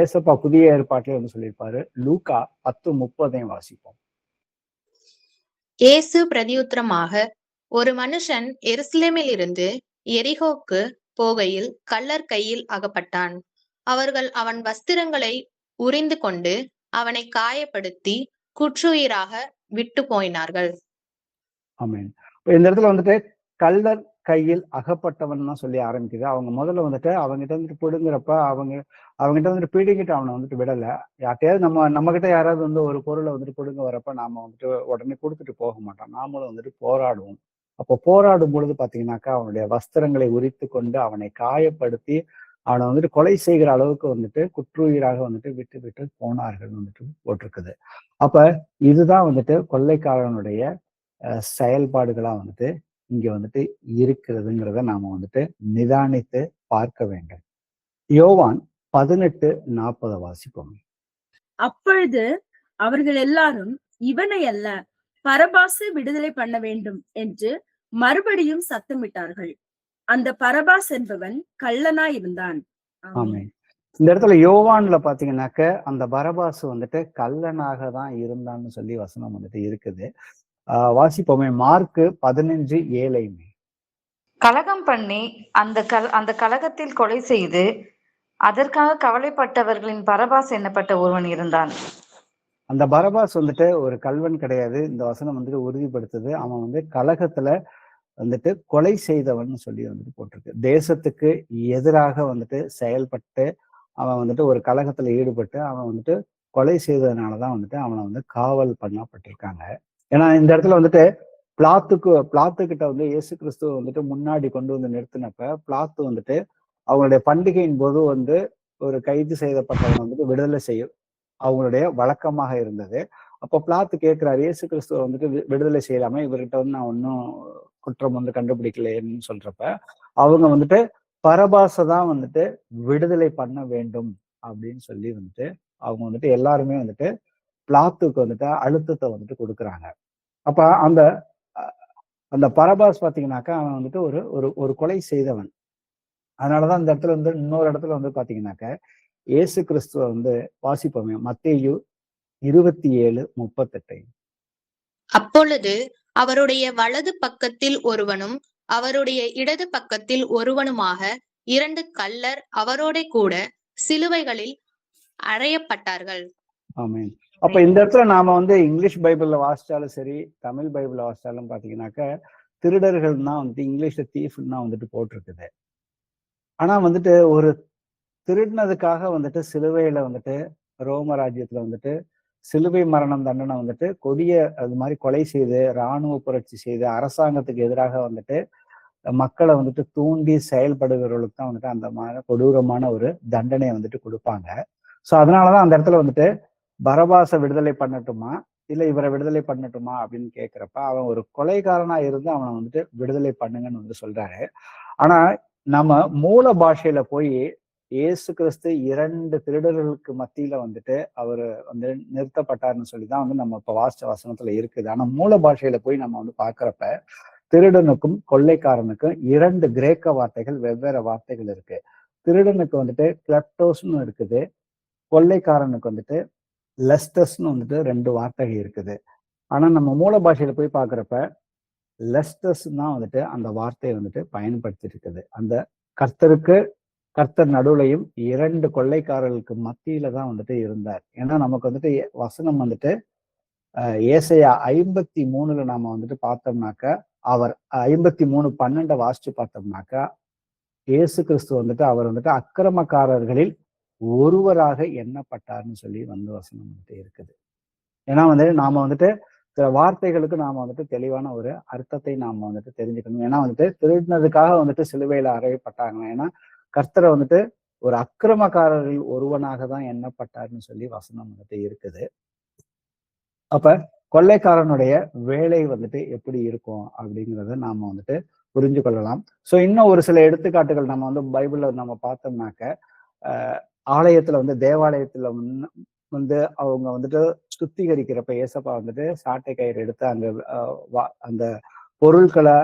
ஏசப்பா புதிய ஏற்பாட்டிலே வந்து சொல்லியிருப்பாரு. லூக்கா 10:30 வாசிப்போம். இயேசு பிரதியுத்தரமாக, ஒரு மனுஷன் எருசலேமில் இருந்து எரிகோக்கு போகையில் கள்ளர் கையில் அகப்பட்டான். அவர்கள் அவன் வஸ்திரங்களை உரிந்து கொண்டு அவனை காயப்படுத்தி குற்றுயிராக விட்டு போயினார்கள். ஆமென். இப்ப இந்த இடத்துல வந்துட்டு கள்ளர் கையில் அகப்பட்டவன் தான் சொல்லி ஆரம்பிக்குது. அவங்க முதல்ல வந்துட்டு அவங்ககிட்ட வந்துட்டு பிடுங்குறப்ப அவங்ககிட்ட வந்துட்டு பிடிங்கிட்டு அவனை வந்துட்டு விடல. யார்ட்டையாவது நம்ம கிட்ட யாராவது வந்து ஒரு பொருளை வந்துட்டு பிடுங்க வரப்ப நாம வந்துட்டு உடனே கொடுத்துட்டு போக மாட்டோம். நாமளும் வந்துட்டு போராடுவோம். அப்போ போராடும் பொழுது பாத்தீங்கன்னாக்கா அவனுடைய வஸ்திரங்களை உரித்து கொண்டு அவனை காயப்படுத்தி அவனை வந்துட்டு கொலை செய்கிற அளவுக்கு வந்துட்டு குற்றுயிராக வந்துட்டு விட்டு விட்டு போனார்கள் வந்துட்டு போட்டிருக்குது. அப்ப இதுதான் வந்துட்டு கொள்ளைக்காரனுடைய செயல்பாடுகளா வந்துட்டு இங்க வந்துட்டு இருக்கிறதுங்கிறத நாம வந்துட்டு நிதானித்து பார்க்க வேண்டும். யோவான் 18:40 வாசிப்போம். அப்பொழுது அவர்கள் எல்லாரும் இவனை அல்ல பரபாசை விடுதலை பண்ண வேண்டும் என்று மறுபடியும் சத்தமிட்டார்கள். அந்த பரபாஸ் என்பவன் கள்ளனாய் இருந்தான். ஆமென். இந்த இடத்துல யோவான்ல பாத்தீங்கன்னாக்க அந்த பரபாஸ் வந்துட்டு கள்ளனாக தான் இருந்தான்னு சொல்லி வசனம் வந்துட்டு இருக்குது. வாசிப்போமே. மார்க்கு 15:7. கலகம் பண்ணி அந்த கலகத்தில் கொலை செய்து அதற்காக கவலைப்பட்டவர்களின் பரபாஸ் என்னப்பட்ட ஒருவன் இருந்தான். அந்த பரபாஸ் வந்துட்டு ஒரு கல்வன் கிடையாது. இந்த வசனம் வந்துட்டு உறுதிப்படுத்துது. அவன் வந்து கலகத்துல வந்துட்டு கொலை செய்தவன் சொல்லி வந்துட்டு போட்டிருக்கு. தேசத்துக்கு எதிராக வந்துட்டு செயல்பட்டு அவன் வந்துட்டு ஒரு கலகத்துல ஈடுபட்டு அவன் வந்துட்டு கொலை செய்ததுனாலதான் வந்துட்டு அவனை வந்து காவல் பண்ணப்பட்டிருக்காங்க. ஏன்னா இந்த இடத்துல வந்துட்டு பிளாத்துக்கிட்ட வந்து இயேசு கிறிஸ்துவ வந்துட்டு முன்னாடி கொண்டு வந்து நிறுத்தினப்ப பிளாத்து வந்துட்டு அவங்களுடைய பண்டிகையின் போது வந்து ஒரு கைது செய்யப்பட்டவன் வந்துட்டு விடுதலை செய்யும் அவங்களுடைய வழக்கமாக இருந்தது. அப்போ பிளாத்து கேட்கிறாரு, இயேசு கிறிஸ்துவ வந்துட்டு விடுதலை செய்யலாம, இவர்கிட்ட வந்து நான் ஒன்னும் குற்றம் வந்து கண்டுபிடிக்கலைன்னு சொல்றப்ப அவங்க வந்துட்டு பரபாசை தான் வந்துட்டு விடுதலை பண்ண வேண்டும் அப்படின்னு சொல்லி வந்துட்டு அவங்க வந்துட்டு எல்லாருமே வந்துட்டு பிளாத்துக்கு வந்துட்டு அழுத்தத்தை வந்துட்டு கொடுக்குறாங்க. அப்ப அந்த பரபாஸ் பாத்தீங்கன்னாக்கா அவன் வந்துட்டு ஒரு கொலை செய்தவன். அதனாலதான் இந்த இடத்துல வந்து இன்னொரு இடத்துல வந்து பாத்தீங்கன்னாக்க இயேசு கிறிஸ்துவ வந்து வாசிப்போமே. மத்தேயு 27:38. அப்பொழுது அவருடைய வலது பக்கத்தில் ஒருவனும் அவருடைய இடது பக்கத்தில் ஒருவனுமாக 2 கள்ளர் அவரோட கூட சிலுவைகளில் அறையப்பட்டார்கள். ஆமென். அப்ப இந்த இடத்துல நாம வந்து இங்கிலீஷ் பைபிள்ல வாசிச்சாலும் சரி, தமிழ் பைபிள்ல வாசிச்சாலும் பாத்தீங்கன்னாக்க திருடர்கள் தான் வந்துட்டு இங்கிலீஷ்ல தீஃப்னு தான் வந்துட்டு போட்டிருக்குது. ஆனா வந்துட்டு ஒரு திருடினதுக்காக வந்துட்டு சிலுவையில வந்துட்டு ரோம ராஜ்யத்துல வந்துட்டு சிலுவை மரணம் தண்டனை வந்துட்டு கொடிய அது மாதிரி கொலை செய்து இராணுவ புரட்சி செய்து அரசாங்கத்துக்கு எதிராக வந்துட்டு மக்களை வந்துட்டு தூண்டி செயல்படுகிறவர்களுக்கு தான் வந்துட்டு அந்த மாதிரி கொடூரமான ஒரு தண்டனையை வந்துட்டு கொடுப்பாங்க. சோ அதனாலதான் அந்த இடத்துல வந்துட்டு பரபாசை விடுதலை பண்ணட்டுமா இல்ல இவரை விடுதலை பண்ணட்டுமா அப்படின்னு கேட்கிறப்ப அவன் ஒரு கொலைகாரனா இருந்து அவனை வந்துட்டு விடுதலை பண்ணுங்கன்னு வந்து சொல்றாரு. ஆனா நம்ம மூல பாஷையில போய் இயேசு கிறிஸ்து 2 திருடர்களுக்கு மத்தியில வந்துட்டு அவரு வந்து நிறுத்தப்பட்டாருன்னு சொல்லிதான் வந்து நம்ம இப்ப வாசிச்ச வசனத்துல இருக்குது. ஆனா மூல பாஷையில போய் நம்ம வந்து பாக்குறப்ப திருடனுக்கும் கொள்ளைக்காரனுக்கும் 2 கிரேக்க வார்த்தைகள் வெவ்வேறு வார்த்தைகள் இருக்கு. திருடனுக்கு வந்துட்டு கிளப்டோஸ்னு இருக்குது, கொள்ளைக்காரனுக்கு வந்துட்டு லெஸ்டஸ்னு வந்துட்டு 2 வார்த்தைகள் இருக்குது. ஆனா நம்ம மூல பாஷையில போய் பாக்குறப்ப லெஸ்டஸ் தான் வந்துட்டு அந்த வார்த்தையை வந்துட்டு பயன்படுத்தி இருக்குது. அந்த கர்த்தர் நடுவுலையும் 2 கொள்ளைக்காரர்களுக்கு மத்தியில தான் வந்துட்டு இருந்தார். ஏன்னா நமக்கு வந்துட்டு வசனம் வந்துட்டு ஏசாயா 53 நாம வந்துட்டு பார்த்தோம்னாக்க அவர் 53:12 வாசிச்சு பார்த்தோம்னாக்கா இயேசு கிறிஸ்து வந்துட்டு அவர் வந்துட்டு அக்கிரமக்காரர்களில் ஒருவராக எண்ணப்பட்டார்னு சொல்லி வசனம் வந்துட்டு இருக்குது. ஏன்னா வந்துட்டு நாம வந்துட்டு சில வார்த்தைகளுக்கு நாம வந்துட்டு தெளிவான ஒரு அர்த்தத்தை நாம வந்துட்டு தெரிஞ்சுக்கணும். ஏன்னா வந்துட்டு திருடினதுக்காக வந்துட்டு சிலுவையில அறையப்பட்டாங்க. ஏன்னா கர்த்தரை வந்துட்டு ஒரு அக்கிரமக்காரரில் ஒருவனாக தான் எண்ணப்பட்டார்னு சொல்லி வசனம் வந்துட்டு இருக்குது. அப்ப கொள்ளைக்காரனுடைய வேலை வந்துட்டு எப்படி இருக்கும் அப்படிங்கிறத நாம வந்துட்டு புரிஞ்சு கொள்ளலாம். சோ இன்னும் ஒரு சில எடுத்துக்காட்டுகள் நம்ம வந்து பைபிள்ல நம்ம பார்த்தோம்னாக்க, ஆலயத்துல வந்து தேவாலயத்துல வந்து அவங்க வந்துட்டு சுத்திகரிக்கிறப்ப ஏசப்பா வந்துட்டு சாட்டை கயிறு எடுத்து அங்க அந்த பொருட்களை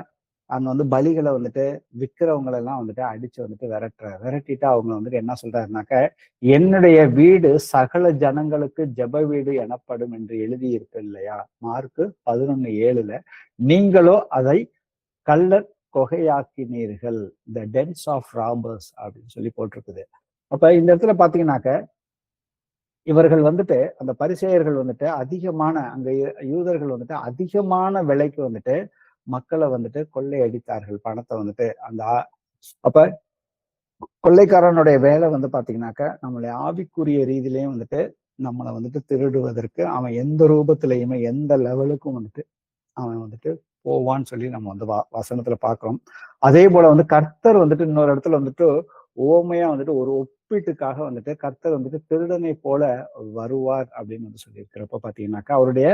அங்க வந்து பலிகளை வந்துட்டு விற்கிறவங்களை எல்லாம் வந்துட்டு அடிச்சு வந்துட்டு விரட்டிட்டு அவங்க வந்துட்டு என்ன சொல்றாருனாக்க, என்னுடைய வீடு சகல ஜனங்களுக்கு ஜெப வீடு எனப்படும் என்று எழுதி இருக்கு இல்லையா, மார்க்கு 11:7. நீங்களோ அதை கள்ளர் கொகையாக்கினீர்கள், த டென்ஸ் ஆஃப் ராபர்ஸ் அப்படின்னு சொல்லி போட்டிருக்குது. அப்ப இந்த இடத்துல பாத்தீங்கன்னாக்க, இவர்கள் வந்துட்டு அந்த பரிசேயர்கள் வந்துட்டு அதிகமான அங்க யூதர்கள் வந்துட்டு அதிகமான விலைக்கு வந்துட்டு மக்களை வந்துட்டு கொள்ளையடித்தார்கள், பணத்தை வந்துட்டு. அப்ப கொள்ளைக்காரனுடைய வேலை வந்து பாத்தீங்கன்னாக்க, நம்மளுடைய ஆவிக்குரிய ரீதியிலையும் வந்துட்டு நம்மளை வந்துட்டு திருடுவதற்கு அவன் எந்த ரூபத்திலையுமே எந்த லெவலுக்கும் வந்துட்டு அவன் வந்துட்டு போவான்னு சொல்லி நம்ம வந்து வசனத்துல பாக்குறோம். அதே போல வந்து கர்த்தர் வந்துட்டு இன்னொரு இடத்துல வந்துட்டு ஓமையா வந்துட்டு ஒரு ஒப்பீட்டுக்காக வந்துட்டு கர்த்தர் வந்துட்டு திருடனை போல வருவார் அப்படின்னு வந்து சொல்லியிருக்கிறப்ப பாத்தீங்கன்னாக்கா, அவருடைய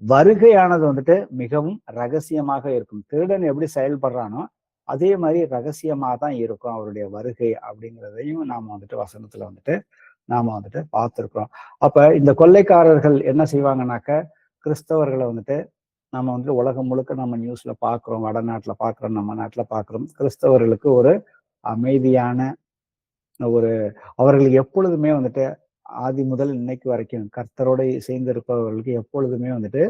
வருகையானது வந்துட்டு மிகவும் ரகசியமாக இருக்கும். திருடன் எப்படி செயல்படுறானோ அதே மாதிரி ரகசியமா தான் இருக்கும் அவருடைய வருகை அப்படிங்கிறதையும் நாம வந்துட்டு வசனத்துல வந்துட்டு நாம வந்துட்டு பார்த்திருக்கிறோம். அப்ப இந்த கொள்ளைக்காரர்கள் என்ன செய்வாங்கன்னாக்க, கிறிஸ்தவர்களை வந்துட்டு நம்ம வந்துட்டு உலகம் முழுக்க நம்ம நியூஸ்ல பாக்குறோம், வடநாட்டுல பாக்குறோம், நம்ம நாட்டுல பாக்குறோம். கிறிஸ்தவர்களுக்கு ஒரு அமைதியான ஒரு, அவர்கள் எப்பொழுதுமே வந்துட்டு ஆதி முதல் இன்னைக்கு வரைக்கும் கர்த்தரோட சேர்ந்து இருப்பவர்களுக்கு எப்பொழுதுமே வந்துட்டு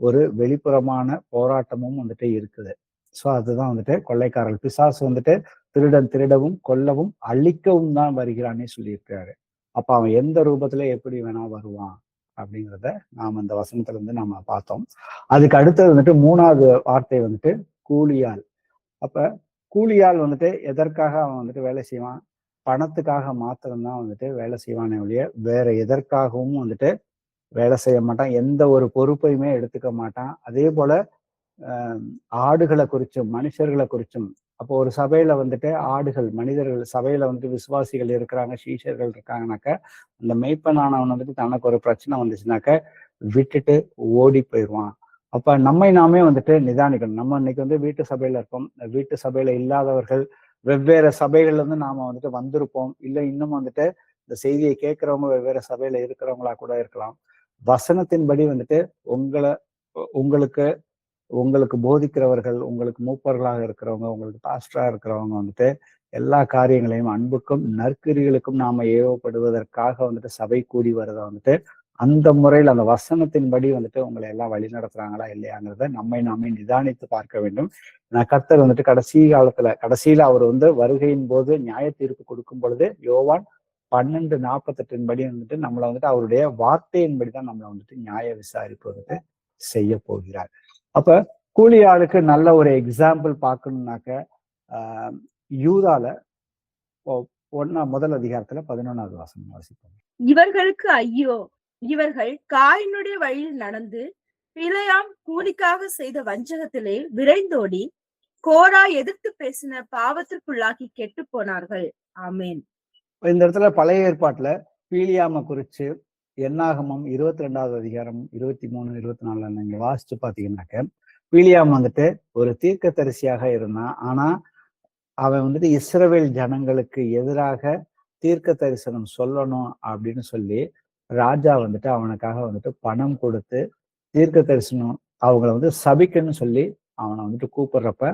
ஒரு வெளிப்புறமான போராட்டமும் வந்துட்டு இருக்குது. சோ அதுதான் வந்துட்டு கொள்ளைக்காரர்கள். பிசாசு வந்துட்டு திருடன் திருடவும் கொல்லவும் அழிக்கவும் தான் வருகிறான்னே சொல்லியிருக்கிறாரு. அப்ப அவன் எந்த ரூபத்துல எப்படி வேணா வருவான் அப்படிங்கிறத நாம இந்த வசனத்துல இருந்து நாம பார்த்தோம். அதுக்கு அடுத்தது வந்துட்டு 3வது வார்த்தை வந்துட்டு கூலியாள். அப்ப கூலியாள் வந்துட்டு எதற்காக அவன் வந்துட்டு வேலை செய்வான்? பணத்துக்காக மாத்திரம்தான் வந்துட்டு வேலை செய்வானே ஒழிய வேற எதற்காகவும் வந்துட்டு வேலை செய்ய மாட்டான். எந்த ஒரு பொறுப்பையுமே எடுத்துக்க மாட்டான். அதே போல ஆடுகளை குறிச்சும் மனுஷர்களை குறிச்சும், அப்போ ஒரு சபையில வந்துட்டு ஆடுகள் மனிதர்கள் சபையில வந்துட்டு விசுவாசிகள் இருக்கிறாங்க, சீஷர்கள் இருக்காங்கனாக்க, அந்த மெய்ப்பனானவன் வந்துட்டு தனக்கு ஒரு பிரச்சனை வந்துச்சுனாக்க விட்டுட்டு ஓடி போயிடுவான். அப்ப நம்மை நாமே வந்துட்டு நிதானிக்கணும். நம்ம இன்னைக்கு வந்து வீட்டு சபையில இருக்கோம். வீட்டு சபையில இல்லாதவர்கள் வெவ்வேறு சபைகள்ல இருந்து நாம வந்துட்டு வந்திருப்போம். இல்லை இன்னும் வந்துட்டு இந்த செய்தியை கேட்கிறவங்க வெவ்வேறு சபையில இருக்கிறவங்களா கூட இருக்கலாம். வசனத்தின்படி வந்துட்டு உங்களுக்கு போதிக்கிறவர்கள், உங்களுக்கு மூப்பர்களாக இருக்கிறவங்க, உங்களுக்கு பாஸ்டரா இருக்கிறவங்க வந்துட்டு எல்லா காரியங்களையும் அன்புக்கும் நற்கிரிகளுக்கும் நாம ஏவப்படுவதற்காக வந்துட்டு சபை கூடி வரதை வந்துட்டு அந்த முறையில் அந்த வசனத்தின்படி வந்துட்டு உங்களை எல்லாம் வழி நடத்துறாங்களா இல்லையாங்கிறத நம்மை நாமே நிதானித்து பார்க்க வேண்டும். கர்த்தர் வந்துட்டு கடைசியில அவர் வந்து வருகையின் போது நியாய தீர்ப்பு கொடுக்கும் பொழுது யோவான் 12:48 வந்துட்டு நம்மளை வந்துட்டு அவருடைய வார்த்தையின்படி தான் நம்மளை வந்துட்டு நியாய விசாரிப்பு வந்துட்டு செய்ய போகிறார். அப்ப கூலி ஆளுக்கு நல்ல ஒரு எக்ஸாம்பிள் பார்க்கணும்னாக்க, யூதால முதல் அதிகாரத்துல 11வது வசனம் வாசிப்போம். இவர்களுக்கு ஐயோ, இவர்கள் காயினுடைய வழியில் நடந்து பிழையாம் கூலிக்காக செய்த வஞ்சகத்திலே விரைந்தோடி கோரா எதிர்த்து பேசின பாவத்திற்குள்ளாகி கெட்டு போனார்கள். ஆமேன். இந்த இடத்துல பழைய ஏற்பாட்டுல பீலியாம குறிச்சு என்னாகமம் 22வது அதிகாரம் 23, 24 நீங்க வாசிச்சு பாத்தீங்கன்னாக்க, பீலியாம் வந்துட்டு ஒரு தீர்க்கதரிசியாக இருந்தான். ஆனா அவன் வந்துட்டு இஸ்ரவேல் ஜனங்களுக்கு எதிராக தீர்க்க தரிசனம் சொல்லணும் அப்படின்னு சொல்லி ராஜா வந்துட்டு அவனுக்காக வந்துட்டு பணம் கொடுத்து தீர்க்க தரிசனம் அவங்கள வந்து சபிக்கன்னு சொல்லி அவனை வந்துட்டு கூப்பிடுறப்ப,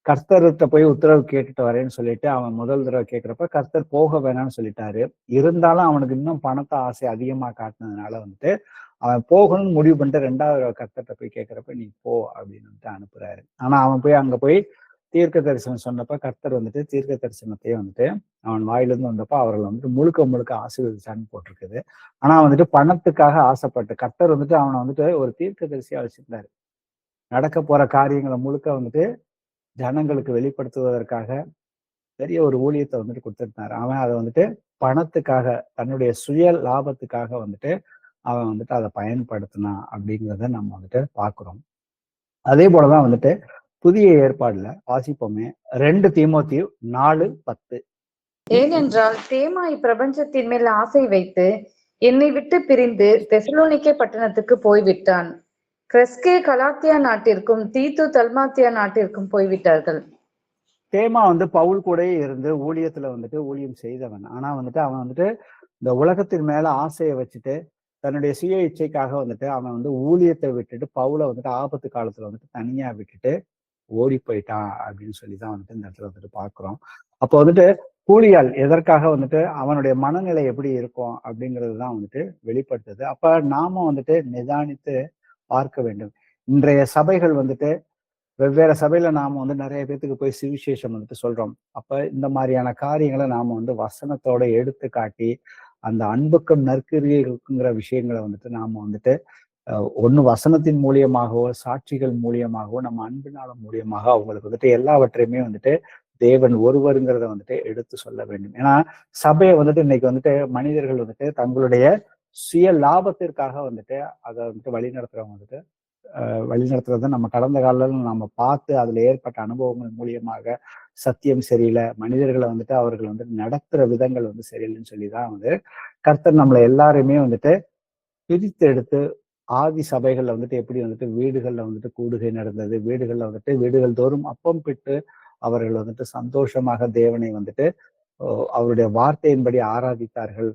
கர்த்தர்கிட்ட போய் உத்தரவு கேட்டுட்டு வரேன்னு சொல்லிட்டு அவன் முதல் தடவை கேட்கிறப்ப கர்த்தர் போக வேணாம்னு சொல்லிட்டாரு. இருந்தாலும் அவனுக்கு இன்னும் பணத்தை ஆசை அதிகமா காட்டினதுனால வந்துட்டு அவன் போகணும்னு முடிவு பண்ணிட்டு 2வது கர்த்தர்கிட்ட போய் கேட்கிறப்ப நீ போ அப்படின்னு வந்துட்டு அனுப்புறாரு. ஆனா அவன் போய் அங்க போய் தீர்க்க தரிசனம் சொன்னப்ப கர்த்தர் வந்துட்டு தீர்க்க தரிசனத்தையே வந்துட்டு அவன் வாயிலிருந்து வந்தப்ப அவர்கள் வந்துட்டு முழுக்க ஆசீர்வதிச்சான்னு போட்டிருக்குது. ஆனா வந்துட்டு பணத்துக்காக ஆசைப்பட்டு கர்த்தர் வந்துட்டு அவனை வந்துட்டு ஒரு தீர்க்க தரிசியா வச்சிருந்தாரு. நடக்க போற காரியங்களை முழுக்க வந்துட்டு ஜனங்களுக்கு வெளிப்படுத்துவதற்காக பெரிய ஒரு ஊழியத்தை வந்துட்டு கொடுத்துருந்தாரு. அவன் அதை வந்துட்டு பணத்துக்காக, தன்னுடைய சுய லாபத்துக்காக வந்துட்டு அவன் வந்துட்டு அதை பயன்படுத்தினான் அப்படிங்கிறத நம்ம வந்துட்டு பார்க்கிறோம். அதே போலதான் வந்துட்டு புதிய ஏற்பாடுல வாசிப்போமே 2 தீமோத்தேயு 4:10. ஏனென்றால் தேமா இப்பிரபஞ்சத்தின் மேல் ஆசை வைத்து என்னை விட்டு பிரிந்து தெசலோனிக்கே பட்டணத்துக்கு போய்விட்டான். கிரெஸ்கே கலாத்தியா நாட்டிற்கும் தீத்து தல்மாத்தியா நாட்டிற்கும் போய்விட்டார்கள். தேமா வந்து பவுல் கூட இருந்து ஊழியத்துல வந்துட்டு ஊழியம் செய்தவன். ஆனா வந்துட்டு அவன் வந்துட்டு இந்த உலகத்தின் மேல ஆசையை வச்சுட்டு தன்னுடைய சுய இச்சைக்காக வந்துட்டு அவன் வந்து ஊழியத்தை விட்டுட்டு பவுலை வந்துட்டு ஆபத்து காலத்துல வந்துட்டு தனியா விட்டுட்டு ஓடி போயிட்டான் அப்படின்னு சொல்லிதான் வந்துட்டு இந்த இடத்துல வந்துட்டு பாக்குறோம். அப்போ வந்துட்டு கூலியால் எதற்காக வந்துட்டு அவனுடைய மனநிலை எப்படி இருக்கும் அப்படிங்கிறது தான் வந்துட்டு வெளிப்படுத்துது. அப்ப நாம வந்துட்டு நிதானித்து பார்க்க வேண்டும். இன்றைய சபைகள் வந்துட்டு வெவ்வேறு சபையில நாம வந்து நிறைய பேத்துக்கு போய் சுவிசேஷம் வந்துட்டு சொல்றோம். அப்ப இந்த மாதிரியான காரியங்களை நாம வந்து வசனத்தோட எடுத்து காட்டி அந்த அன்புக்கும் நற்கிரியைகளுக்குங்கிற விஷயங்களை வந்துட்டு நாம வந்துட்டு ஒண்ணு வசனத்தின் மூலியமாகவோ சாட்சிகள் மூலியமாகவோ நம்ம அன்பினாலும் மூலியமாக அவங்களுக்கு வந்துட்டு எல்லாவற்றையுமே வந்துட்டு தேவன் ஒருவருங்கிறத வந்துட்டு எடுத்து சொல்ல வேண்டும். ஏன்னா சபையை வந்துட்டு இன்னைக்கு வந்துட்டு மனிதர்கள் வந்துட்டு தங்களுடைய சுய லாபத்திற்காக வந்துட்டு அதை வந்துட்டு வழிநடத்துறவங்க வந்துட்டு வழிநடத்துறத நம்ம கடந்த காலத்துல நம்ம பார்த்து அதுல ஏற்பட்ட அனுபவங்கள் மூலியமாக சத்தியம் சரியில்லை, மனிதர்களை வந்துட்டு அவர்கள் வந்துட்டு நடத்துற விதங்கள் வந்து சரியில்லைன்னு சொல்லிதான் வந்து கர்த்தர் நம்மளை எல்லாருமே வந்துட்டு பிரித்து எடுத்து ஆதி சபைகள்ல வந்துட்டு எப்படி வந்துட்டு வீடுகள்ல வந்துட்டு கூடுகை நடந்தது, வீடுகள்ல வந்துட்டு வீடுகள் தோறும் அப்பம் பிட்டு அவர்கள் வந்துட்டு சந்தோஷமாக தேவனை வந்துட்டு அவருடைய வார்த்தையின்படி ஆராதித்தார்கள்,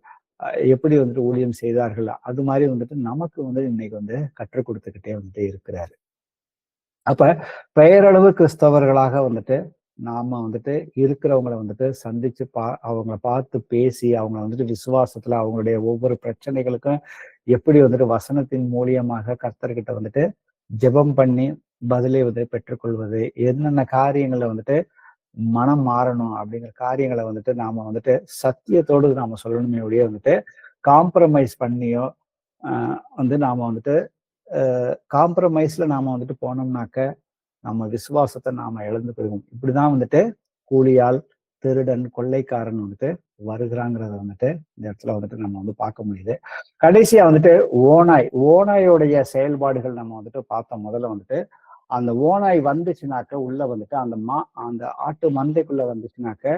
எப்படி வந்துட்டு ஊழியம் செய்தார்கள். அது மாதிரி வந்துட்டு நமக்கு வந்து இன்னைக்கு வந்து கற்றுக் கொடுத்துக்கிட்டே வந்துட்டு இருக்கிறாரு. அப்ப பெயரளவு கிறிஸ்தவர்களாக வந்துட்டு நாம வந்துட்டு இருக்கிறவங்களை வந்துட்டு சந்திச்சு அவங்கள பார்த்து பேசி அவங்கள வந்துட்டு விசுவாசத்துல அவங்களுடைய ஒவ்வொரு பிரச்சனைகளுக்கும் எப்படி வந்துட்டு வசனத்தின் மூலியமாக கர்த்தர்கிட்ட வந்துட்டு ஜெபம் பண்ணி பதிலை வந்து பெற்றுக்கொள்வது, என்னென்ன காரியங்களை வந்துட்டு மனம் மாறணும் அப்படிங்கிற காரியங்களை வந்துட்டு நாம வந்துட்டு சத்தியத்தோடு நாம சொல்லணுமே ஒழிய வந்துட்டு காம்ப்ரமைஸ் பண்ணியோ வந்து நாம வந்துட்டு காம்ப்ரமைஸ்ல நாம வந்துட்டு போனோம்னாக்க நம்ம விசுவாசத்தை நாம இழந்து போயிடுவோம். இப்படிதான் வந்துட்டு கூலியால், திருடன், கொள்ளைக்காரன் வந்துட்டு வருகிறாங்கிறத வந்துட்டு இந்த இடத்துல வந்துட்டு நம்ம வந்து பார்க்க முடியுது. கடைசியா வந்துட்டு ஓநாயோடைய செயல்பாடுகள் நம்ம வந்துட்டு பார்த்தோம். முதல்ல வந்துட்டு அந்த ஓநாய் வந்துச்சுனாக்க உள்ள வந்துட்டு அந்த ஆட்டு மந்தைக்குள்ள வந்துச்சுனாக்க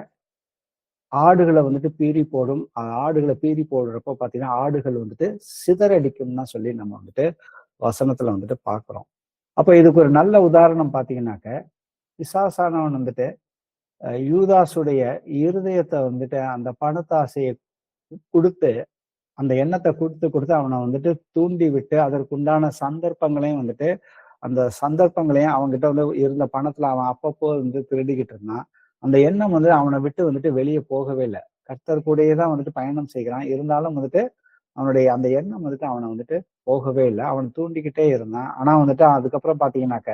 ஆடுகளை வந்துட்டு பீறி போடும். ஆடுகளை பீறி போடுறப்போ பாத்தீங்கன்னா ஆடுகள் வந்துட்டு சிதறடிக்கும்னா சொல்லி நம்ம வந்துட்டு வசனத்துல வந்துட்டு பாக்குறோம். அப்ப இதுக்கு ஒரு நல்ல உதாரணம் பாத்தீங்கன்னாக்க பிசாசானவன் வந்துட்டு யூதாசுடைய இருதயத்தை வந்துட்டு அந்த பணத்தாசையை கொடுத்து அந்த எண்ணத்தை கொடுத்து அவனை வந்துட்டு தூண்டி விட்டு அதற்குண்டான சந்தர்ப்பங்களையும் வந்துட்டு அந்த சந்தர்ப்பங்களையும் அவன்கிட்ட வந்து இருந்த பணத்துல அவன் அப்பப்போ வந்து திருடிக்கிட்டு இருந்தான். அந்த எண்ணம் வந்து அவனை விட்டு வந்துட்டு வெளியே போகவே இல்லை. கர்த்தர் கூடயே தான் வந்துட்டு பயணம் செய்கிறான். இருந்தாலும் வந்துட்டு அவனுடைய அந்த எண்ணம் வந்துட்டு அவனை வந்துட்டு போகவே இல்லை. அவன் தூண்டிக்கிட்டே இருந்தான். ஆனா வந்துட்டு அதுக்கப்புறம் பாத்தீங்கன்னாக்க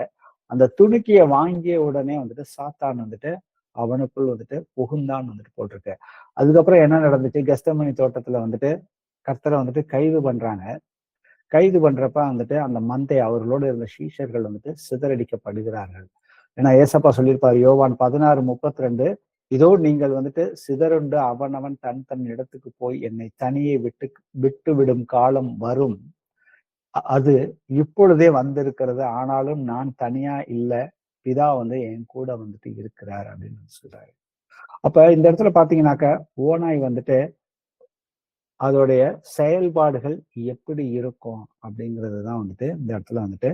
அந்த துணுக்கிய வாங்கிய உடனே வந்துட்டு சாத்தான் வந்துட்டு அவனுக்குள் வந்துட்டு புகுந்தான்னு வந்துட்டு போட்டிருக்கு. அதுக்கப்புறம் என்ன நடந்துச்சு, கெஸ்தமனி தோட்டத்துல வந்துட்டு கர்த்தரை வந்துட்டு கைது பண்றாங்க. கைது பண்றப்ப வந்துட்டு அந்த மந்தை அவர்களோடு இருந்த சீஷர்கள் வந்துட்டு சிதறடிக்கப்படுகிறார்கள். ஏன்னா ஏசப்பா சொல்லியிருப்பாரு யோவான் 16:32, இதோ நீங்கள் வந்துட்டு சிதறுண்டு அவனவன் தன் இடத்துக்கு போய் என்னை தனியே விட்டு விடும் காலம் வரும், அது இப்பொழுதே வந்திருக்கிறது, ஆனாலும் நான் தனியா இல்லை, பிதா வந்து என் கூட வந்துட்டு இருக்கிறார் அப்படின்னு சொல்றாரு. அப்ப இந்த இடத்துல பாத்தீங்கன்னாக்க ஓநாய் வந்துட்டு அதோடைய செயல்பாடுகள் எப்படி இருக்கும் அப்படிங்கிறது தான் வந்துட்டு இந்த இடத்துல வந்துட்டு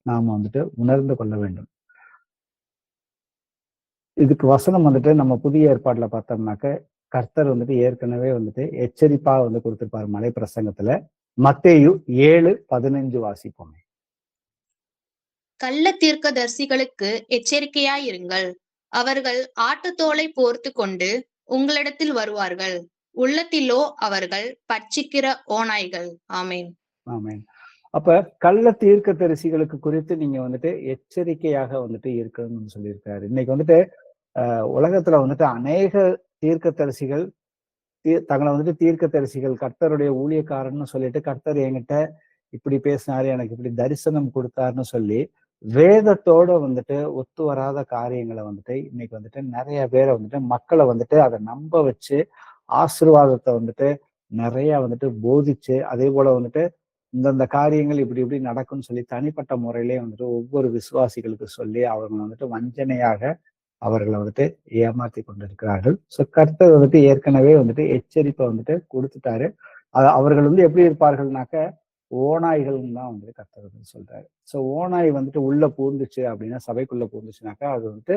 நாம வந்துட்டு உணர்ந்து கொள்ள வேண்டும். இதுக்கு வசனம் வந்துட்டு நம்ம புதிய ஏற்பாடுல பார்த்தோம்னாக்க கர்த்தர் வந்துட்டு ஏற்கனவே வந்துட்டு எச்சரிப்பா வந்து கொடுத்திருப்பாரு மலை பிரசங்கத்துல. மத்தேயு 7:15 வாசிப்போமே. கள்ள தீர்க்கதரிசிகளுக்கு எச்சரிக்கையாயிருங்கள், அவர்கள் ஆட்டுத்தோலை போர்த்து கொண்டு உங்களிடத்தில் வருவார்கள், உள்ளத்திலோ அவர்கள் பட்சிக்கிற ஓநாய்கள். ஆமேன். ஆமேன். அப்ப கள்ள தீர்க்கதரிசிகளுக்கு குறித்து நீங்க வந்துட்டு எச்சரிக்கையாக வந்துட்டு இருக்கணும்னு சொல்லியிருக்காரு. இன்னைக்கு வந்துட்டு உலகத்துல வந்துட்டு அநேக தீர்க்கதரிசிகள் தங்களை வந்துட்டு தீர்க்கதரிசிகள் கர்த்தருடைய ஊழியக்காரன்னு சொல்லிட்டு கர்த்தர் என்கிட்ட இப்படி பேசினாரு, எனக்கு இப்படி தரிசனம் கொடுத்தாருன்னு சொல்லி வேதத்தோட வந்துட்டு ஒத்து வராத காரியங்களை வந்துட்டு இன்னைக்கு வந்துட்டு நிறைய பேரை வந்துட்டு மக்களை வந்துட்டு அதை நம்ப வச்சு ஆசீர்வாதத்தை வந்துட்டு நிறைய வந்துட்டு போதிச்சு, அதே போல வந்துட்டு இந்தந்த காரியங்கள் இப்படி இப்படி நடக்கும்னு சொல்லி தனிப்பட்ட முறையிலே வந்துட்டு ஒவ்வொரு விசுவாசிகளுக்கு சொல்லி அவர்களை வந்துட்டு வஞ்சனையாக அவர்களை வந்துட்டு ஏமாத்தி கொண்டிருக்கிறார்கள். ஸோ கர்த்தர் வந்துட்டு ஏற்கனவே வந்துட்டு எச்சரிப்பை வந்துட்டு கொடுத்துட்டாரு. அவர்கள் வந்து எப்படி இருப்பார்கள்னாக்க ஓநாய்கள்னு தான் வந்துட்டு கர்த்தர் வந்து சொல்றாரு. ஸோ ஓநாய் வந்துட்டு உள்ள பூந்துச்சு அப்படின்னா, சபைக்குள்ள பூந்துச்சுனாக்கா அது வந்துட்டு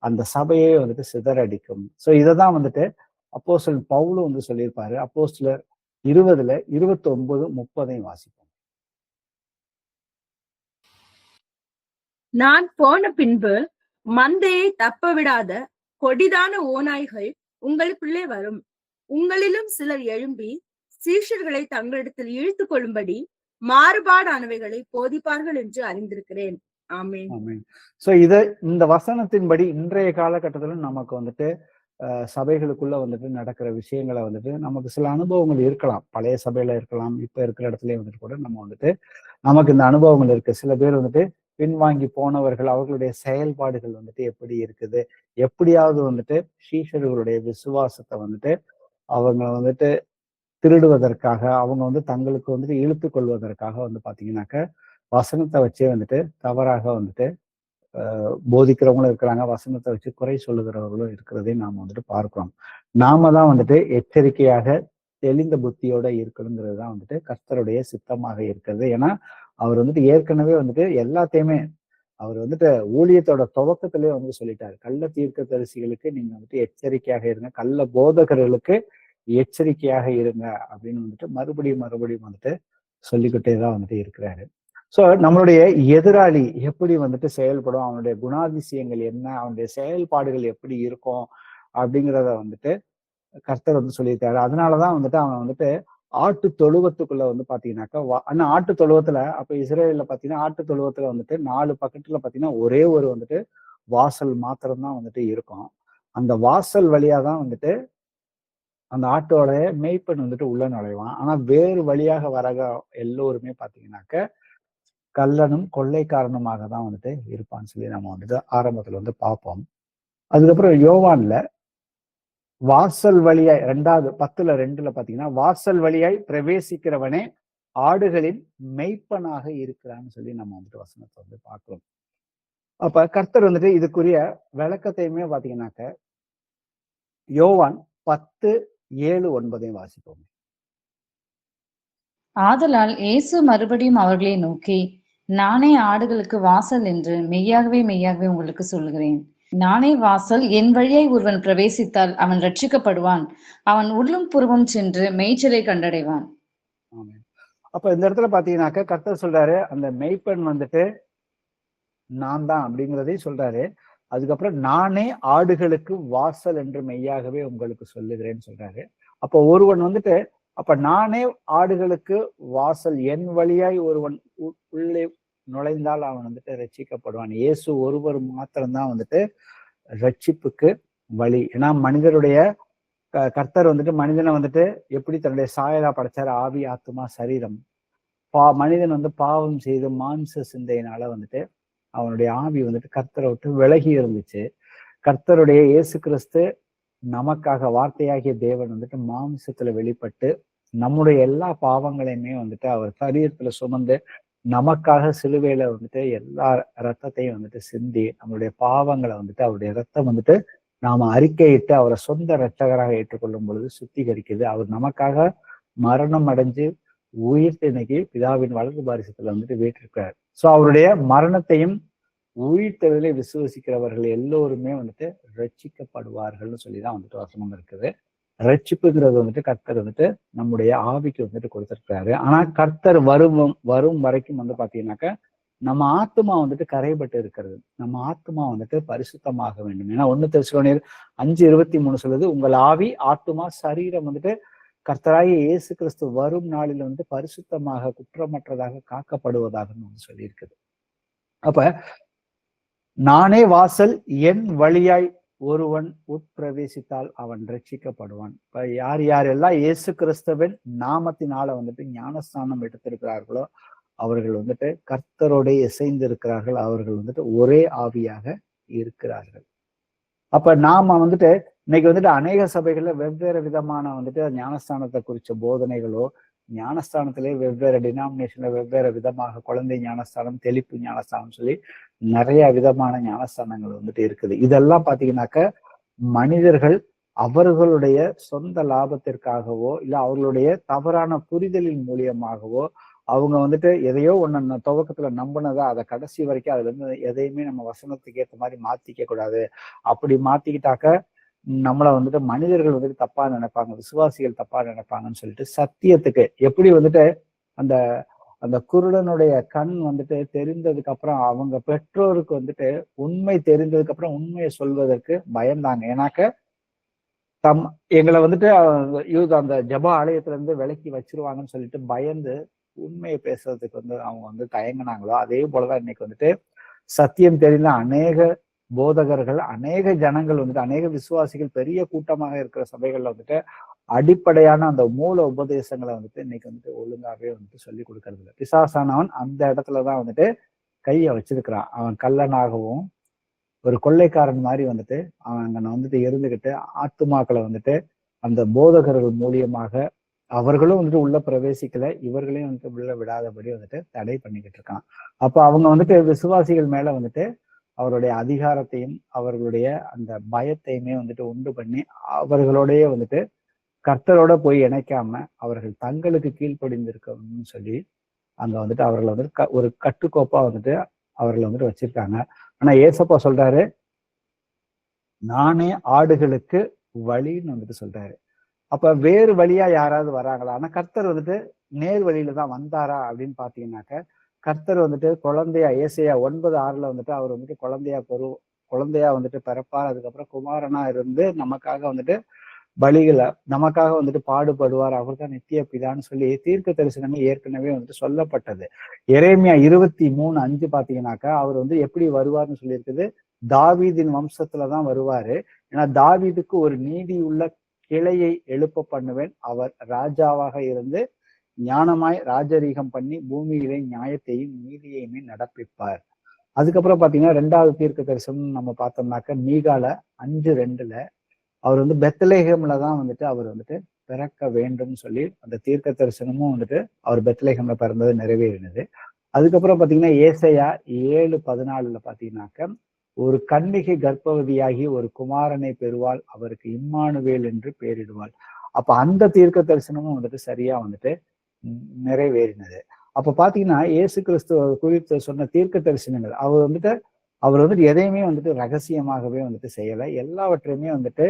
அந்த சபையே வந்துட்டு சிதறடிக்கும். ஸோ இதைதான் வந்துட்டு அப்போஸ்தலன் பவுலும் வந்து சொல்லியிருப்பாரு. அப்போஸ்தலர் 20 29 30 வாசிப்போம். நான் போன பின்பு மந்தையை தப்ப விடாத கொடிதான ஓநாய்கள் உங்களுக்குள்ளே வரும். உங்களிலும் சிலர் எழும்பி சீஷர்களை தங்களிடத்தில் இழுத்துக் கொள்ளும்படி மாறுபாடானவைகளை போதிப்பார்கள் என்று அறிந்திருக்கிறேன். ஆமென். ஆமென். ஸோ இந்த வசனத்தின்படி இன்றைய காலகட்டத்துல நமக்கு வந்துட்டு சபைகளுக்குள்ள வந்துட்டு நடக்கிற விஷயங்களை வந்துட்டு நமக்கு சில அனுபவங்கள் இருக்கலாம். பழைய சபையில இருக்கலாம், இப்ப இருக்கிற இடத்துலயே வந்துட்டு கூட நம்ம வந்துட்டு நமக்கு இந்த அனுபவங்கள் இருக்கு. சில பேர் வந்துட்டு பின்வாங்கி போனவர்கள், அவர்களுடைய செயல்பாடுகள் வந்துட்டு எப்படி இருக்குது, எப்படியாவது வந்துட்டு சீஷர்களுடைய விசுவாசத்தை வந்துட்டு அவங்க வந்துட்டு திருடுவதற்காக, அவங்க வந்து தங்களுக்கு வந்துட்டு இழுத்து கொள்வதற்காக வந்து பாத்தீங்கன்னாக்க வசனத்தை வச்சே வந்துட்டு தவறாக வந்துட்டு போதிக்கிறவங்களும் இருக்கிறாங்க, வசனத்தை வச்சு குறை சொல்லுகிறவர்களும் இருக்கிறதையும் நாம வந்துட்டு பார்க்கிறோம். நாம தான் வந்துட்டு எச்சரிக்கையாக தெளிந்த புத்தியோட இருக்கணுங்கிறது தான் வந்துட்டு கர்த்தருடைய சித்தமாக இருக்கிறது. ஏன்னா அவர் வந்துட்டு ஏற்கனவே வந்துட்டு எல்லாத்தையுமே அவர் வந்துட்டு ஊழியத்தோட துவக்கத்திலே வந்து சொல்லிட்டாரு. கள்ள தீர்க்க தரிசிகளுக்கு நீங்க வந்துட்டு எச்சரிக்கையாக இருங்க, கள்ள போதகர்களுக்கு எச்சரிக்கையாக இருங்க அப்படின்னு வந்துட்டு மறுபடியும் வந்துட்டு சொல்லிக்கிட்டே தான் வந்துட்டு இருக்கிறாரு. சோ நம்மளுடைய எதிராளி எப்படி வந்துட்டு செயல்படும், அவனுடைய குணாதிசயங்கள் என்ன, அவனுடைய செயல்பாடுகள் எப்படி இருக்கும் அப்படிங்கிறத வந்துட்டு கர்த்தர் வந்து சொல்லியிருக்காரு. அதனாலதான் வந்துட்டு அவன் வந்துட்டு ஆட்டு தொழுவத்துக்குள்ள வந்து பாத்தீங்கன்னாக்கா ஆனா ஆட்டு தொழுவத்துல அப்ப இஸ்ரேல்ல பாத்தீங்கன்னா ஆட்டு தொழுவத்துல வந்துட்டு 4 பக்கத்துல பாத்தீங்கன்னா ஒரே ஒரு வந்துட்டு வாசல் மாத்திரம்தான் வந்துட்டு இருக்கும். அந்த வாசல் வழியா தான் வந்துட்டு அந்த ஆட்டோட மேய்ப்பன் வந்துட்டு உள்ள நுழைவான். ஆனா வேறு வழியாக வர எல்லோருமே பாத்தீங்கன்னாக்க கள்ளனும் கொள்ளைக்காரனுமாக தான் வந்துட்டு இருப்பான்னு சொல்லி நம்ம வந்துட்டு ஆரம்பத்துல வந்து பார்ப்போம். அதுக்கப்புறம் யோவான்ல வாசல் வழியாய் 10:2 பாத்தீங்கன்னா வாசல் வழியாய் பிரவேசிக்கிறவனே ஆடுகளின் மெய்ப்பனாக இருக்கிறான்னு சொல்லி நம்ம வந்துட்டு வசனத்தை வந்து பார்க்கிறோம். அப்ப கர்த்தர் வந்துட்டு இதுக்குரிய விளக்கத்தையுமே பாத்தீங்கன்னாக்க யோவான் 10:7-9 வாசிப்போம். ஆதலால் இயேசு மறுபடியும் அவர்களை நோக்கி, நானே ஆடுகளுக்கு வாசல் என்று மெய்யாகவே உங்களுக்கு சொல்லுகிறேன். நானே வாசல், என் வழியாய் ஒருவன் பிரவேசித்தால் அவன் ரட்சிக்கப்படுவான், அவன் உள்ளும் புறமும் சென்று மேய்ச்சலை கண்டடைவான். அப்ப இந்த இடத்துல பாத்தீங்கன்னாக்க கர்த்தர் சொல்றாரு, அந்த மெய்ப்பெண் வந்துட்டு நான் தான் அப்படிங்கிறதையும் சொல்றாரு. அதுக்கப்புறம் நானே ஆடுகளுக்கு வாசல் என்று மெய்யாகவே உங்களுக்கு சொல்லுகிறேன்னு சொல்றாரு. அப்ப ஒருவன் வந்துட்டு அப்ப நானே ஆடுகளுக்கு வாசல், என் வழியாய் ஒருவன் உள்ளே நுழைந்தால் அவன் வந்துட்டு ரட்சிக்கப்படுவான். இயேசு ஒருவர் மாத்திரம்தான் வந்துட்டு ரட்சிப்புக்கு வழி. ஏன்னா மனிதருடைய கர்த்தர் வந்துட்டு மனிதனை வந்துட்டு எப்படி தன்னுடைய சாயலா படைச்சாரு, ஆவி ஆத்துமா சரீரம். மனிதன் வந்து பாவம் செய்து மாம்ச சிந்தையினால வந்துட்டு அவனுடைய ஆவி வந்துட்டு கர்த்தரை விட்டு விலகி இருந்துச்சு. கர்த்தருடைய இயேசு கிறிஸ்து நமக்காக வார்த்தையாகிய தேவன் வந்துட்டு மாம்சத்துல வெளிப்பட்டு நம்முடைய எல்லா பாவங்களையுமே வந்துட்டு அவர் சரீரத்துல சுமந்து நமக்காக சிலுவையில வந்துட்டு எல்லா ரத்தத்தையும் வந்துட்டு சிந்தி நம்மளுடைய பாவங்களை வந்துட்டு அவருடைய ரத்தம் வந்துட்டு நாம அறிக்கையிட்டு அவரை சொந்த இரட்சகராக ஏற்றுக்கொள்ளும் பொழுது சுத்திகரிக்குது. அவர் நமக்காக மரணம் அடைஞ்சு உயிர்த்தெழுந்து பிதாவின் வலது பாரிசத்துல வந்துட்டு வீற்றிருக்கிறார். சோ அவருடைய மரணத்தையும் உயிர்த்தெழுதலை விசுவசிக்கிறவர்கள் எல்லோருமே வந்துட்டு ரட்சிக்கப்படுவார்கள்னு சொல்லிதான் வந்துட்டு வசனம் இருக்குது. ரட்சிப்புங்கிறது வந்துட்டு கர்த்தர் வந்துட்டு நம்முடைய ஆவிக்கு வந்துட்டு கொடுத்திருக்கிறாரு. ஆனா கர்த்தர் வரும் வரைக்கும் வந்து பாத்தீங்கன்னாக்க நம்ம ஆத்மா வந்துட்டு கரைபட்டு இருக்கிறது. நம்ம ஆத்மா வந்துட்டு பரிசுத்தமாக வேண்டும். ஏன்னா 1 தெசலோனியர் 5:23 சொல்லுது, உங்கள் ஆவி ஆத்மா சரீரம் வந்துட்டு கர்த்தராகிய இயேசு கிறிஸ்து வரும் நாளில் வந்து பரிசுத்தமாக குற்றமற்றதாக காக்கப்படுவதாக வந்து சொல்லியிருக்குது. அப்ப நானே வாசல், என் வழியாய் ஒருவன் உட்பிரவேசித்தால் அவன் ரட்சிக்கப்படுவான். இப்ப யாரெல்லாம் இயேசு கிறிஸ்துவின் நாமத்தினால வந்துட்டு ஞானஸ்தானம் எடுத்திருக்கிறார்களோ அவர்கள் வந்துட்டு கர்த்தரோட இசைந்து இருக்கிறார்கள். அவர்கள் வந்துட்டு ஒரே ஆவியாக இருக்கிறார்கள். அப்ப நாம வந்துட்டு இன்னைக்கு வந்துட்டு அநேக சபைகள்ல வெவ்வேறு விதமான வந்துட்டு ஞானஸ்தானத்தை குறிச்ச போதனைகளோ, ஞானஸ்தானத்திலே வெவ்வேறு டினாமினேஷன்ல வெவ்வேறு விதமாக குழந்தை ஞானஸ்தானம், தெளிப்பு ஞானஸ்தானம் சொல்லி நிறைய விதமான ஞானஸ்தானங்கள் வந்துட்டு இருக்குது. இதெல்லாம் பாத்தீங்கன்னாக்க மனிதர்கள் அவர்களுடைய சொந்த லாபத்திற்காகவோ இல்ல அவர்களுடைய தவறான புரிதலின் மூலியமாகவோ அவங்க வந்துட்டு எதையோ ஒண்ணு துவக்கத்துல நம்பினதா அதை கடைசி வரைக்கும் அதுல இருந்து எதையுமே நம்ம வசனத்துக்கு ஏற்ற மாதிரி மாத்திக்க கூடாது. அப்படி மாத்திக்கிட்டாக்க நம்மள வந்துட்டு மனிதர்கள் வந்துட்டு தப்பா நினைப்பாங்க, விசுவாசிகள் தப்பா நினைப்பாங்கன்னு சொல்லிட்டு சத்தியத்துக்கு எப்படி வந்துட்டு அந்த அந்த குருடனுடைய கண் வந்துட்டு தெரிந்ததுக்கு அப்புறம் அவங்க பெற்றோருக்கு வந்துட்டு உண்மை தெரிந்ததுக்கு அப்புறம் உண்மையை சொல்வதற்கு பயந்தாங்க. ஏன்னாக்க எங்களை வந்துட்டு அந்த ஜப ஆலயத்துல இருந்து விலக்கி வச்சிருவாங்கன்னு சொல்லிட்டு பயந்து உண்மையை பேசுறதுக்கு அவங்க வந்து தயங்கினாங்களோ, அதே போலதான் இன்னைக்கு வந்துட்டு சத்தியம் தெரிந்த அநேக போதகர்கள், அநேக ஜனங்கள் வந்துட்டு அநேக விசுவாசிகள் பெரிய கூட்டமாக இருக்கிற சபைகள்ல வந்துட்டு அடிப்படையான அந்த மூல உபதேசங்களை வந்துட்டு இன்னைக்கு வந்துட்டு ஒழுங்காவே வந்துட்டு சொல்லி கொடுக்கறது இல்லை. பிசாசானவன் அந்த இடத்துலதான் வந்துட்டு கையை வச்சிருக்கிறான். அவன் கள்ளனாகவும் ஒரு கொள்ளைக்காரன் மாதிரி வந்துட்டு அவன் வந்துட்டு இருந்துகிட்டு ஆத்துமாக்களை வந்துட்டு அந்த போதகர்கள் மூலியமாக அவர்களும் வந்துட்டு உள்ள பிரவேசிக்கல, இவர்களையும் வந்துட்டு உள்ள விடாதபடி வந்துட்டு தடை பண்ணிக்கிட்டு இருக்கான். அப்ப அவங்க வந்துட்டு விசுவாசிகள் மேல வந்துட்டு அவருடைய அதிகாரத்தையும் அவர்களுடைய அந்த பயத்தையுமே வந்துட்டு உண்டு பண்ணி அவர்களோடய வந்துட்டு கர்த்தரோட போய் இணைக்காம அவர்கள் தங்களுக்கு கீழ்ப்படிந்திருக்கணும்னு சொல்லி அங்க வந்துட்டு அவர்களை வந்துட்டு ஒரு கட்டுக்கோப்பா வந்துட்டு அவர்களை வந்துட்டு வச்சிருக்காங்க. ஆனா ஏசப்பா சொல்றாரு, நானே ஆடுகளுக்கு வழின்னு வந்துட்டு சொல்றாரு. அப்ப வேறு வழியா யாராவது வராங்களா? ஆனா கர்த்தர் வந்துட்டு நேர் வழியில தான் வந்தாரா அப்படின்னு பாத்தீங்கன்னாக்க கர்த்தர் வந்துட்டு குழந்தையா ஏசையா 9:6 வந்துட்டு அவர் வந்துட்டு குழந்தையா வந்துட்டு பிறப்பார். அதுக்கப்புறம் குமாரனா இருந்து நமக்காக வந்துட்டு பலிகளை நமக்காக வந்துட்டு பாடுபடுவார், அவர் தான் நித்திய பிதான்னு சொல்லி தீர்க்க தரிசனமே ஏற்கனவே வந்துட்டு சொல்லப்பட்டது. எரேமியா 23:5 பாத்தீங்கன்னாக்கா அவர் வந்து எப்படி வருவார்னு சொல்லியிருக்குது, தாவீதின் வம்சத்துலதான் வருவாரு. ஏன்னா தாவீதுக்கு ஒரு நீதி உள்ள கிளையை எழுப்ப பண்ணுவேன், அவர் ராஜாவாக இருந்து ஞானமாய் ராஜரீகம் பண்ணி பூமியிலே நியாயத்தையும் நீதியையுமே நடப்பிப்பார். அதுக்கப்புறம் பாத்தீங்கன்னா 2வது தீர்க்க தரிசனம் நம்ம பார்த்தோம்னாக்க மீகால 5:2 அவர் வந்து பெத்லெஹேம்ல தான் வந்துட்டு அவர் வந்துட்டு பிறக்க வேண்டும் சொல்லி அந்த தீர்க்க தரிசனமும் வந்துட்டு அவர் பெத்லெஹேம்ல பிறந்தது நிறைவேறினது. அதுக்கப்புறம் பாத்தீங்கன்னா ஏசையா 7:14 பாத்தீங்கன்னாக்க ஒரு கன்னிகை கர்ப்பவதியாகி ஒரு குமாரனை பெறுவாள், அவருக்கு இம்மானுவேல் என்று பெயரிடுவாள். அப்ப அந்த தீர்க்க தரிசனமும் வந்துட்டு சரியா வந்துட்டு நிறைவேறினது. அப்ப பாத்தீங்கன்னா இயேசு கிறிஸ்துவ குறித்து சொன்ன தீர்க்க தரிசனங்கள் அவர் வந்துட்டு எதையுமே வந்துட்டு ரகசியமாகவே வந்துட்டு செய்யல. எல்லாவற்றையுமே வந்துட்டு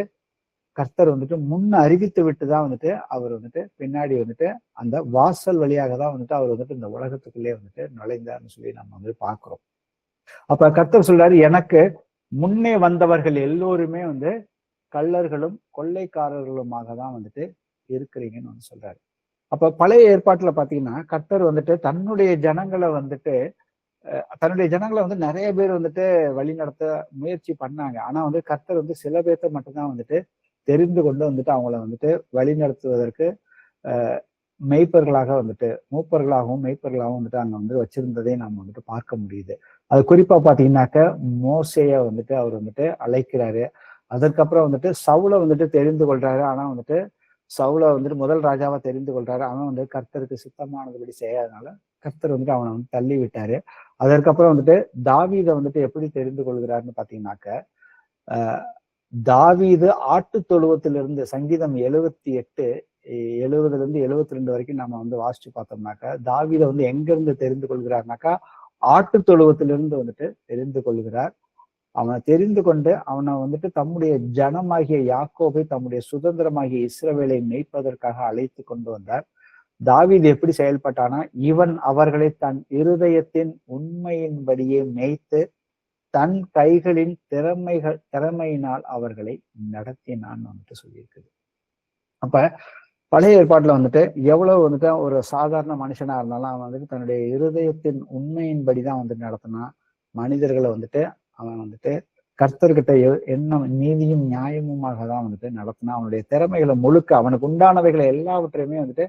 கர்த்தர் வந்துட்டு முன்ன அறிவித்து விட்டுதான் வந்துட்டு அவர் வந்துட்டு பின்னாடி வந்துட்டு அந்த வாசல் வழியாக தான் வந்துட்டு அவர் வந்துட்டு இந்த உலகத்துக்குள்ளே வந்துட்டு நுழைந்தார்னு சொல்லி நம்ம வந்து பாக்குறோம். அப்ப கர்த்தர் சொல்றாரு, எனக்கு முன்னே வந்தவர்கள் எல்லோருமே வந்து கள்ளர்களும் கொள்ளைக்காரர்களுமாக தான் வந்துட்டு இருக்கிறீங்கன்னு வந்து சொல்றாரு. அப்ப பழைய ஏற்பாட்டுல பாத்தீங்கன்னா கர்த்தர் வந்துட்டு தன்னுடைய ஜனங்களை வந்து நிறைய பேர் வந்துட்டு வழி நடத்த முயற்சி பண்ணாங்க. ஆனா வந்து கர்த்தர் வந்து சில பேர்த்த மட்டும்தான் வந்துட்டு தெரிந்து கொண்டு வந்துட்டு அவங்கள வந்துட்டு வழி நடத்துவதற்கு மெய்ப்பர்களாக வந்துட்டு மூப்பர்களாகவும் மெய்ப்பர்களாகவும் வந்துட்டு அங்க வந்து வச்சிருந்ததை நம்ம வந்துட்டு பார்க்க முடியுது. அது குறிப்பா பாத்தீங்கன்னாக்க மோசேய வந்துட்டு அவர் வந்துட்டு அழைக்கிறாரு. அதற்கப்புறம் வந்துட்டு சவுலை வந்துட்டு தெரிந்து கொள்றாரு. ஆனா வந்துட்டு சவுலை வந்துட்டு முதல் ராஜாவா தெரிந்து கொள்றாரு. அவன் வந்து கர்த்தருக்கு சித்தமானதுபடி செய்யாதனால கர்த்தர் வந்துட்டு அவனை வந்து தள்ளி விட்டாரு. அதற்கப்புறம் வந்துட்டு தாவீதை வந்துட்டு எப்படி தெரிந்து கொள்கிறாருன்னு பாத்தீங்கன்னாக்க தாவீது ஆட்டு தொழுவத்திலிருந்து சங்கீதம் 70 வரைக்கும் நம்ம வந்து வாசிச்சு பார்த்தோம்னாக்கா தாவீதை வந்து எங்க இருந்து தெரிந்து கொள்கிறார்னாக்கா ஆட்டு தொழுவத்திலிருந்து வந்துட்டு தெரிந்து கொள்கிறார். அவனை தெரிந்து கொண்டு அவனை வந்துட்டு தம்முடைய ஜனமாகிய யாக்கோபை தம்முடைய சுதந்திரமாகிய இஸ்ரவேலை மேய்ப்பதற்காக அழைத்து கொண்டு வந்தார். தாவீது எப்படி செயல்பட்டானா, இவன் அவர்களை தன் இருதயத்தின் உண்மையின்படியே மேய்த்து தன் கைகளின் திறமையினால் அவர்களை நடத்தினான்னு வந்துட்டு சொல்லியிருக்குது. அப்ப பழைய ஏற்பாட்டுல வந்துட்டு எவ்வளவு வந்துட்டு ஒரு சாதாரண மனுஷனா இருந்தாலும் அவன் வந்துட்டு தன்னுடைய இருதயத்தின் உண்மையின்படிதான் வந்துட்டு நடத்தினான். மனிதர்களை வந்துட்டு அவன் வந்துட்டு கர்த்தர்கிட்ட என்ன நீதியும் நியாயமுமாக தான் வந்துட்டு நடத்தினான். அவனுடைய திறமைகளை முழுக்க அவனுக்கு உண்டானவைகளை எல்லாவற்றையுமே வந்துட்டு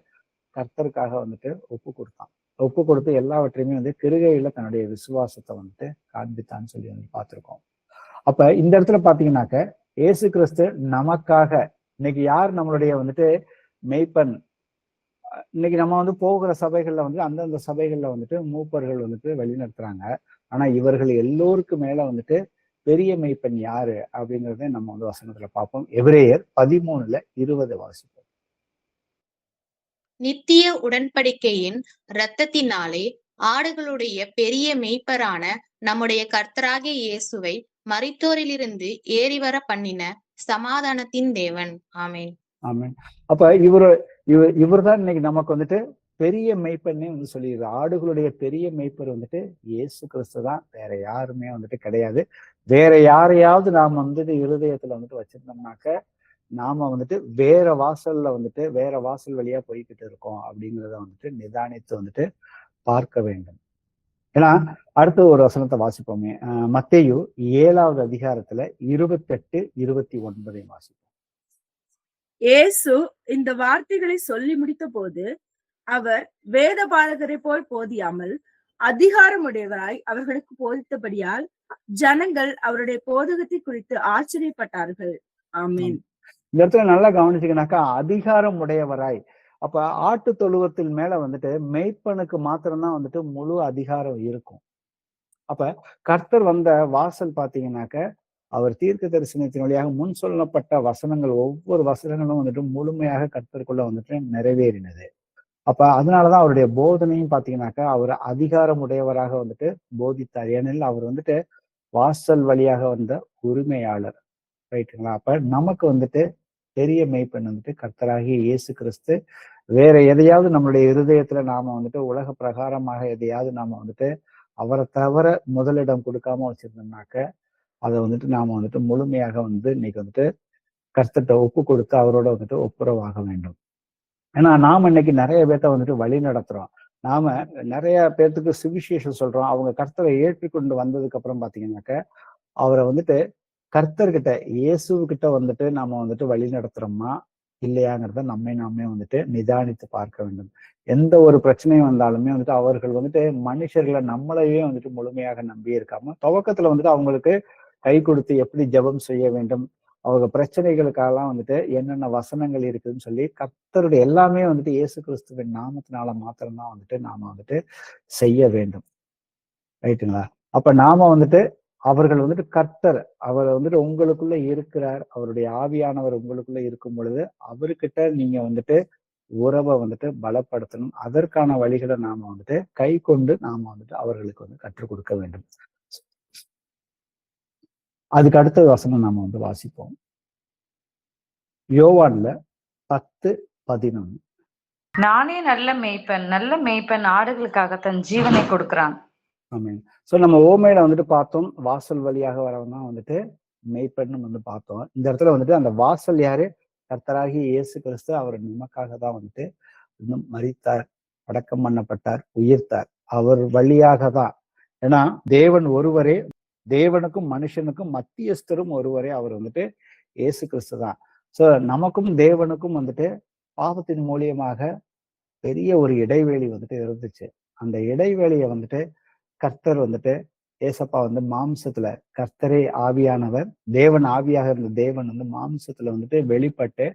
கர்த்தருக்காக வந்துட்டு ஒப்பு கொடுத்தான். ஒப்பு கொடுத்து எல்லாவற்றையுமே வந்து கிருகையில தன்னுடைய விசுவாசத்தை வந்துட்டு காண்பித்தான்னு சொல்லி வந்து பார்த்திருக்கோம். அப்ப இந்த இடத்துல பாத்தீங்கன்னாக்க இயேசு கிறிஸ்து நமக்காக இன்னைக்கு யார் நம்மளுடைய வந்துட்டு மெய்ப்பன், இன்னைக்கு நம்ம வந்து போகிற சபைகள்ல வந்து அந்தந்த சபைகள்ல வந்துட்டு மூப்பர்கள் வந்துட்டு வழிநடத்துறாங்க. ஆனா இவர்கள் எல்லோருக்கும் மேல வந்துட்டு பெரிய மெய்ப்பன் யாரு அப்படிங்கறத நம்ம வந்து வசனத்துல பார்ப்போம். எபிரேயர் 13:20 வாசிப்போம். நித்திய உடன்படிக்கையின் இரத்தத்தினாலே ஆடுகளுடைய பெரிய மேய்ப்பரான நம்முடைய கர்த்தராகிய இயேசுவை மரித்தோரிலிருந்து ஏறிவர பண்ணின சமாதானத்தின் தேவன். ஆமென். ஆமென். அப்ப இவர்தான் இன்னைக்கு நமக்கு வந்துட்டு பெரிய மெய்ப்பன்னே வந்து சொல்லிடுது. ஆடுகளுடைய பெரிய மெய்ப்பர் வந்துட்டு இயேசு கிறிஸ்து தான், வேற யாருமே வந்துட்டு கிடையாது. வேற யாரையாவது நாம வந்துட்டு இருதயத்துல வந்துட்டு வச்சிருந்தோம்னாக்க நாம வந்துட்டு வேற வாசல் வழியா போய்கிட்டு இருக்கோம் அப்படிங்கிறத வந்துட்டு நிதானித்து வந்துட்டு பார்க்க வேண்டும். ஏன்னா அடுத்த ஒரு வசனத்தை வாசிப்போமே. மத்தேயு 7வது அதிகாரத்துல 28, 29 வாசிப்போம். இயேசு இந்த வார்த்தைகளை சொல்லி முடித்த போது அவர் வேத பாரகரை போல் போதியாமல் அதிகாரமுடையவராய் அவர்களுக்கு போதித்தபடியால் ஜனங்கள் அவருடைய போதகத்தை குறித்து ஆச்சரியப்பட்டார்கள். ஆமென். இந்த இடத்துல நல்லா கவனிச்சுக்கனாக்கா அதிகாரம் உடையவராய், அப்ப ஆட்டு தொழுவத்தின் மேல வந்துட்டு மெய்ப்பனுக்கு மாத்திரம்தான் வந்துட்டு முழு அதிகாரம் இருக்கும். அப்ப கர்த்தர் வந்த வாசல் பாத்தீங்கன்னாக்க அவர் தீர்க்க தரிசனத்தின் வழியாக முன் சொல்லப்பட்ட வசனங்கள் ஒவ்வொரு வசனங்களும் வந்துட்டு முழுமையாக கர்த்தருக்குள்ள வந்துட்டு நிறைவேறினது. அப்ப அதனாலதான் அவருடைய போதனையும் பாத்தீங்கன்னாக்கா அவர் அதிகாரம் உடையவராக வந்துட்டு போதித்தார். ஏனெனில் அவர் வந்துட்டு வாசல் வழியாக வந்த உரிமையாளர். ரைட்டுங்களா? அப்ப நமக்கு வந்துட்டு பெரிய மெய்ப்பெண் வந்துட்டு கர்த்தராகிய இயேசு கிறிஸ்து. வேற எதையாவது நம்மளுடைய இருதயத்துல நாம வந்துட்டு உலக பிரகாரமாக எதையாவது நாம வந்துட்டு அவரை தவிர முதலிடம் கொடுக்காம வச்சிருந்தோம்னாக்க அதை வந்துட்டு நாம வந்துட்டு முழுமையாக வந்து இன்னைக்கு வந்துட்டு கர்த்தர்கிட்ட ஒப்பு கொடுத்து அவரோட வந்துட்டு ஒப்புரவாக வேண்டும். ஏன்னா நாம இன்னைக்கு நிறைய பேர்த்த வந்துட்டு வழி நடத்துறோம். நாம நிறைய பேர்த்துக்கு சுவிசேஷம் சொல்றோம். அவங்க கர்த்தரை ஏற்றுக்கொண்டு வந்ததுக்கு அப்புறம் பாத்தீங்கன்னாக்க அவரை வந்துட்டு கர்த்தர்கிட்ட இயேசுகிட்ட வந்துட்டு நாம வந்துட்டு வழி நடத்துறோமா இல்லையாங்கிறத நாமே வந்துட்டு நிதானித்து பார்க்க வேண்டும். எந்த ஒரு பிரச்சனையும் வந்தாலுமே வந்துட்டு அவர்கள் வந்துட்டு மனுஷர்களை நம்மளையே வந்துட்டு முழுமையாக நம்பி இருக்காம துவக்கத்துல வந்துட்டு அவங்களுக்கு கை கொடுத்து எப்படி ஜெபம் செய்ய வேண்டும், அவங்க பிரச்சனைகளுக்கெல்லாம் வந்துட்டு என்னென்ன வசனங்கள் இருக்குதுன்னு சொல்லி கர்த்தருடைய எல்லாமே வந்துட்டு இயேசு கிறிஸ்துவின் நாமத்தினால மாத்திரம்தான் வந்துட்டு நாம வந்துட்டு செய்ய வேண்டும். ரைட்டுங்களா? அப்ப நாம வந்துட்டு அவர்கள் வந்துட்டு கர்த்தர் அவர் வந்துட்டு உங்களுக்குள்ள இருக்கிறார், அவருடைய ஆவியானவர் உங்களுக்குள்ள இருக்கும் பொழுது அவர்கிட்ட நீங்க வந்துட்டு உறவை வந்துட்டு பலப்படுத்தணும். அதற்கான வழிகளை நாம வந்துட்டு கை கொண்டு நாம வந்துட்டு அவர்களுக்கு வந்து கற்றுக் கொடுக்க வேண்டும். அதுக்கு அடுத்த வசனம் நாம வந்து வாசிப்போம். யோவான்ல 10:11. நானே நல்ல மேய்ப்பன் ஆடுகளுக்காக தன் ஜீவனை கொடுக்கிறான். ஆமீன். சோ நம்ம ஓமையில வந்துட்டு பார்த்தோம், வாசல் வழியாக வரவன் தான் வந்துட்டு மெய்ப்பெண்ணு வந்து பார்த்தோம். இந்த இடத்துல வந்துட்டு அந்த வாசல் யாரு? கர்த்தராகிய இயேசு கிறிஸ்து. அவர் நமக்காக தான் வந்துட்டு இன்னும் மரித்தார், அடக்கம் பண்ணப்பட்டார், உயிர்த்தார். அவர் வழியாக தான். ஏன்னா தேவன் ஒருவரே, தேவனுக்கும் மனுஷனுக்கும் மத்தியஸ்தரும் ஒருவரே, அவர் வந்துட்டு இயேசு கிறிஸ்து தான். சோ நமக்கும் தேவனுக்கும் வந்துட்டு பாவத்தின் மூலியமாக பெரிய ஒரு இடைவெளி வந்துட்டு இருந்துச்சு. அந்த இடைவெளியை வந்துட்டு கர்த்தர் வந்துட்டு ஏசப்பா வந்து மாம்சத்துல, கர்த்தரே ஆவியானவர், தேவன் ஆவியாக இருந்த தேவன் வந்து மாம்சத்துல வந்துட்டு வெளிப்பட்டு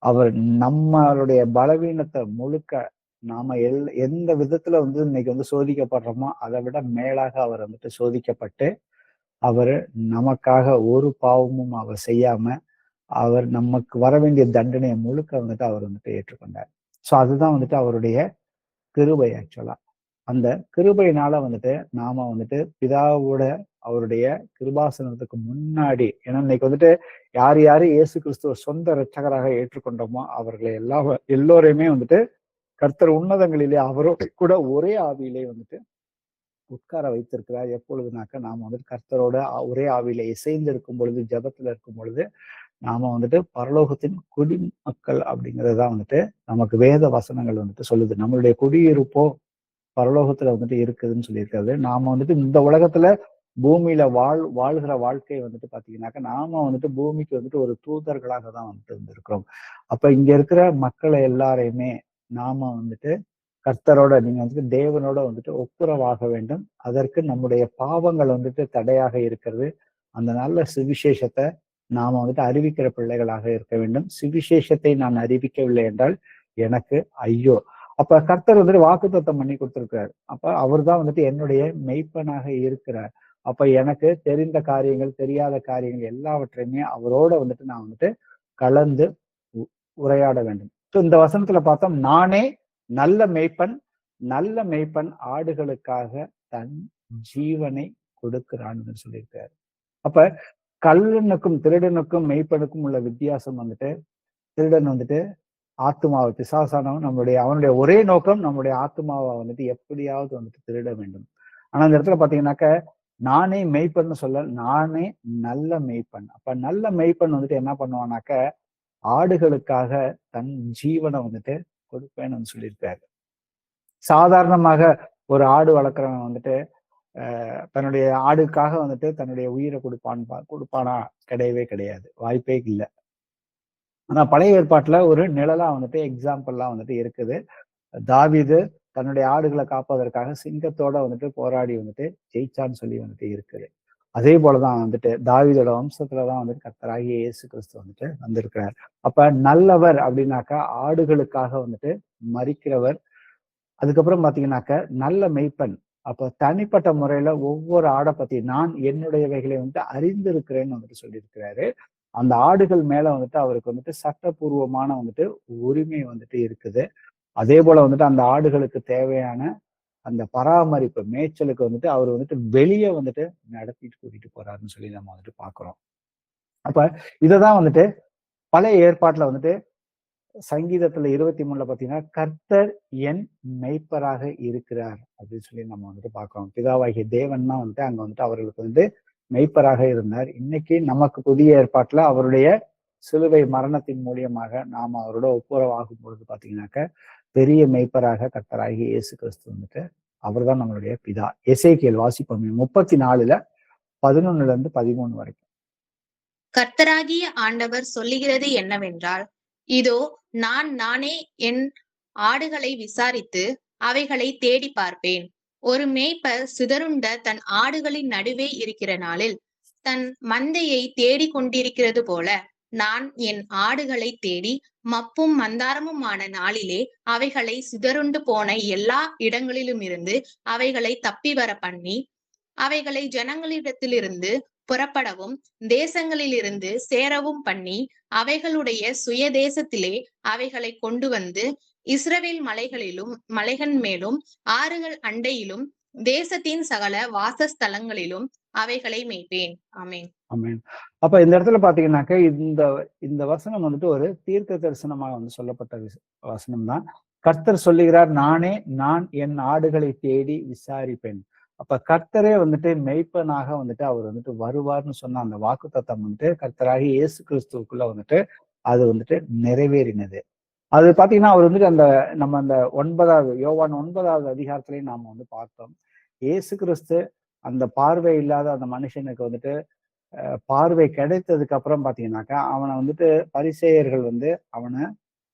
அவர் நம்மளுடைய பலவீனத்தை முழுக்க நாம எந்த விதத்துல வந்து இன்னைக்கு வந்து சோதிக்கப்படுறோமோ அதை விட மேலாக அவர் வந்துட்டு சோதிக்கப்பட்டு அவர் நமக்காக ஒரு பாவமும் அவர் செய்யாம அவர் நமக்கு வர வேண்டிய தண்டனையை முழுக்க வந்துட்டு அவர் வந்துட்டு ஏற்றுக்கொண்டார். சோ அதுதான் வந்துட்டு அவருடைய கிருபை. ஆக்சுவலா அந்த கிருபையினால வந்துட்டு நாம வந்துட்டு பிதாவோட அவருடைய கிருபாசனத்துக்கு முன்னாடி, ஏன்னா இன்னைக்கு வந்துட்டு யாரு இயேசு கிறிஸ்துவ சொந்த இரட்சகராக ஏற்றுக்கொண்டோமோ அவர்களை எல்லோரையுமே வந்துட்டு கர்த்தர் உன்னதங்களிலே அவரோட கூட ஒரே ஆவியிலே வந்துட்டு உட்கார வைத்திருக்கிறார். எப்பொழுதுனாக்க நாம வந்துட்டு கர்த்தரோட ஒரே ஆவியில இசைந்து இருக்கும் பொழுது, ஜபத்துல இருக்கும் பொழுது நாம வந்துட்டு பரலோகத்தின் குடிமக்கள் அப்படிங்கறதுதான் வந்துட்டு நமக்கு வேத வசனங்கள் வந்துட்டு சொல்லுது. நம்மளுடைய குடியிருப்போ பரலோகத்துல வந்துட்டு இருக்குதுன்னு சொல்லியிருக்காரு. நாம வந்துட்டு இந்த உலகத்துல பூமியில வாழ்கிற வாழ்க்கையை வந்துட்டு பாத்தீங்கன்னாக்கா நாம வந்துட்டு பூமிக்கு வந்துட்டு ஒரு தூதர்களாக தான் வந்துட்டு இருந்திருக்கிறோம். அப்ப இங்க இருக்கிற மக்களை எல்லாரையுமே நாம வந்துட்டு கர்த்தரோட நீங்க வந்துட்டு தேவனோட வந்துட்டு ஒப்புரவாக வேண்டும். அதற்கு நம்முடைய பாவங்கள் வந்துட்டு தடையாக இருக்கிறது. அந்த நல்ல சுவிசேஷத்தை நாம வந்துட்டு அறிவிக்கிற பிள்ளைகளாக இருக்க வேண்டும். சுவிசேஷத்தை நான் அறிவிக்கவில்லை என்றால் எனக்கு ஐயோ. அப்ப கர்த்தர் வந்துட்டு வாக்குத்தத்தம் பண்ணி கொடுத்திருக்கிறார். அப்ப அவர் தான் வந்துட்டு என்னுடைய மெய்ப்பனாக இருக்கிறார். அப்ப எனக்கு தெரிந்த காரியங்கள், தெரியாத காரியங்கள் எல்லாவற்றையுமே அவரோட வந்துட்டு நான் வந்துட்டு கலந்து உரையாட வேண்டும். இந்த வசனத்துல பார்த்தோம், நானே நல்ல மெய்ப்பன் ஆடுகளுக்காக தன் ஜீவனை கொடுக்கிறான்னு சொல்லியிருக்காரு. அப்ப கள்ளனுக்கும் திருடனுக்கும் மெய்ப்பனுக்கும் உள்ள வித்தியாசம் வந்துட்டு, திருடன் வந்துட்டு ஆத்மாவை, பிசாசானவன் அவனுடைய ஒரே நோக்கம் நம்முடைய ஆத்மாவை வந்துட்டு எப்படியாவது வந்துட்டு திருட வேண்டும். ஆனா அந்த இடத்துல பாத்தீங்கன்னாக்க, நானே மெய்ப்பன்னு சொல்ல, நானே நல்ல மெய்ப்பன். அப்ப நல்ல மெய்ப்பன் வந்துட்டு என்ன பண்ணுவானாக்க, ஆடுகளுக்காக தன் ஜீவனை வந்துட்டு கொடுப்பேன்னு சொல்லியிருக்காரு. சாதாரணமாக ஒரு ஆடு வளர்க்குறவன் வந்துட்டு தன்னுடைய ஆடுக்காக வந்துட்டு தன்னுடைய உயிரை கொடுப்பானா? கிடையவே கிடையாது, வாய்ப்பே இல்லை. ஆனா பழைய ஏற்பாட்டுல ஒரு நிழலா வந்துட்டு எக்ஸாம்பிள்லாம் வந்துட்டு இருக்குது. தாவீது தன்னுடைய ஆடுகளை காப்பதற்காக சிங்கத்தோட வந்துட்டு போராடி வந்துட்டு ஜெயிச்சான்னு சொல்லி வந்துட்டு இருக்குது. அதே போலதான் வந்துட்டு தாவீதோட வம்சத்துலதான் வந்துட்டு கர்த்தராகிய இயேசு கிறிஸ்து வந்துட்டு வந்திருக்கிறார். அப்ப நல்லவர் அப்படின்னாக்கா ஆடுகளுக்காக வந்துட்டு மரிக்கிறவர். அதுக்கப்புறம் பாத்தீங்கன்னாக்க நல்ல மெய்ப்பன். அப்ப தனிப்பட்ட முறையில ஒவ்வொரு ஆடை பத்தி நான் என்னுடையவைகளை வந்துட்டு அறிந்திருக்கிறேன்னு வந்துட்டு சொல்லியிருக்கிறாரு. அந்த ஆடுகள் மேல வந்துட்டு அவருக்கு வந்துட்டு சட்டபூர்வமான வந்துட்டு உரிமை வந்துட்டு இருக்குது. அதே போல வந்துட்டு அந்த ஆடுகளுக்கு தேவையான அந்த பராமரிப்பு, மேய்ச்சலுக்கு வந்துட்டு அவர் வந்துட்டு வெளியே வந்துட்டு நடத்திட்டு கூட்டிட்டு போறாருன்னு சொல்லி நம்ம வந்துட்டு பாக்குறோம். அப்ப இததான் வந்துட்டு பழைய ஏற்பாட்டுல வந்துட்டு சங்கீதத்துல 23 பாத்தீங்கன்னா, கர்த்தர் என் மெய்ப்பராக இருக்கிறார் அப்படின்னு சொல்லி நம்ம வந்துட்டு பாக்குறோம். பிதாவாகிய தேவன் தான் வந்துட்டு அங்க வந்துட்டு அவர்களுக்கு வந்து மெய்ப்பராக இருந்தார். இன்னைக்கு நமக்கு புதிய ஏற்பாட்டுல அவருடைய சிலுவை மரணத்தின் மூலியமாக நாம் அவரோட ஒப்புரவாகும் பொழுது பாத்தீங்கன்னாக்க, பெரிய மெய்ப்பராக கர்த்தராகிய இயேசு கிறிஸ்து வந்துட்டு அவர் தான் நம்மளுடைய பிதா. எசேக்கியேல் வாசிப்போம் 34:11-13 வரைக்கும். கர்த்தராகிய ஆண்டவர் சொல்லுகிறது என்னவென்றால், இதோ நானே என் ஆடுகளை விசாரித்து அவைகளை தேடி பார்ப்பேன். ஒரு மேய்ப்பர் சிதறுண்ட தன் ஆடுகளின் நடுவே இருக்கிற நாளில் தன் மந்தையை தேடிக் கொண்டிருக்கிறது போல, நான் என் ஆடுகளை தேடி மப்பும் மந்தாரமுமான நாளிலே அவைகளை சிதறுண்டு போன எல்லா இடங்களிலும் இருந்து அவைகளை தப்பி வர பண்ணி, அவைகளை ஜனங்களிடத்திலிருந்து புறப்படவும் தேசங்களிலிருந்து சேரவும் பண்ணி, அவைகளுடைய சுய தேசத்திலே அவைகளை கொண்டு வந்து இஸ்ரவேல் மலைகள் மேலும் ஆறுகள் அண்டையிலும் தேசத்தின் சகல வாசஸ்தலங்களிலும் அவைகளை மேய்ப்பேன். ஆமென். ஆமென். அப்ப இந்த இடத்துல பாத்தீங்கன்னாக்க, இந்த வசனம் வந்துட்டு ஒரு தீர்க்க தரிசனமாக வந்து சொல்லப்பட்ட வசனம் தான். கர்த்தர் சொல்லுகிறார், நான் என் ஆடுகளை தேடி விசாரிப்பேன். அப்ப கர்த்தரே வந்துட்டு மெய்ப்பனாக வந்துட்டு அவர் வந்துட்டு வருவார்னு சொன்ன அந்த வாக்குத்தத்தம் வந்துட்டு கர்த்தராகி இயேசு கிறிஸ்துவுக்குள்ள வந்துட்டு அது வந்துட்டு நிறைவேறினது. அது பாத்தீங்கன்னா அவர் வந்துட்டு நம்ம அந்த யோவான் 9வது அதிகாரத்திலையும் நாம வந்து பார்த்தோம். இயேசு கிறிஸ்து அந்த பார்வை இல்லாத அந்த மனுஷனுக்கு வந்துட்டு பார்வை கிடைத்ததுக்கு அப்புறம் பாத்தீங்கன்னாக்கா, அவனை வந்துட்டு பரிசேயர்கள் வந்து அவனை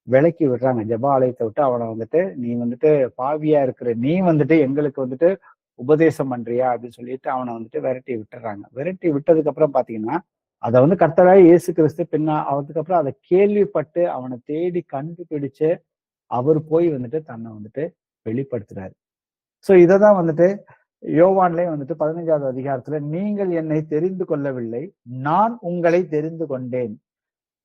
விலக்கி விடுறாங்க. ஜெப ஆலயத்தை விட்டு அவனை வந்துட்டு, நீ வந்துட்டு பாவியா இருக்கிற நீ வந்துட்டு எங்களுக்கு வந்துட்டு உபதேசம் பண்றியா அப்படின்னு சொல்லிட்டு அவனை வந்துட்டு விரட்டி விட்டுறாங்க. விரட்டி விட்டதுக்கு அப்புறம் பாத்தீங்கன்னா, அதை வந்து கர்த்தராகிய இயேசு கிறிஸ்து அதுக்கப்புறம் அதை கேள்விப்பட்டு அவனை தேடி கண்டுபிடிச்சு அவர் போய் வந்துட்டு தன்னை வந்துட்டு வெளிப்படுத்துறாரு. சோ இததான் வந்துட்டு யோவான்லயே வந்துட்டு 15வது அதிகாரத்துல, நீங்கள் என்னை தெரிந்து கொள்ளவில்லை, நான் உங்களை தெரிந்து கொண்டேன்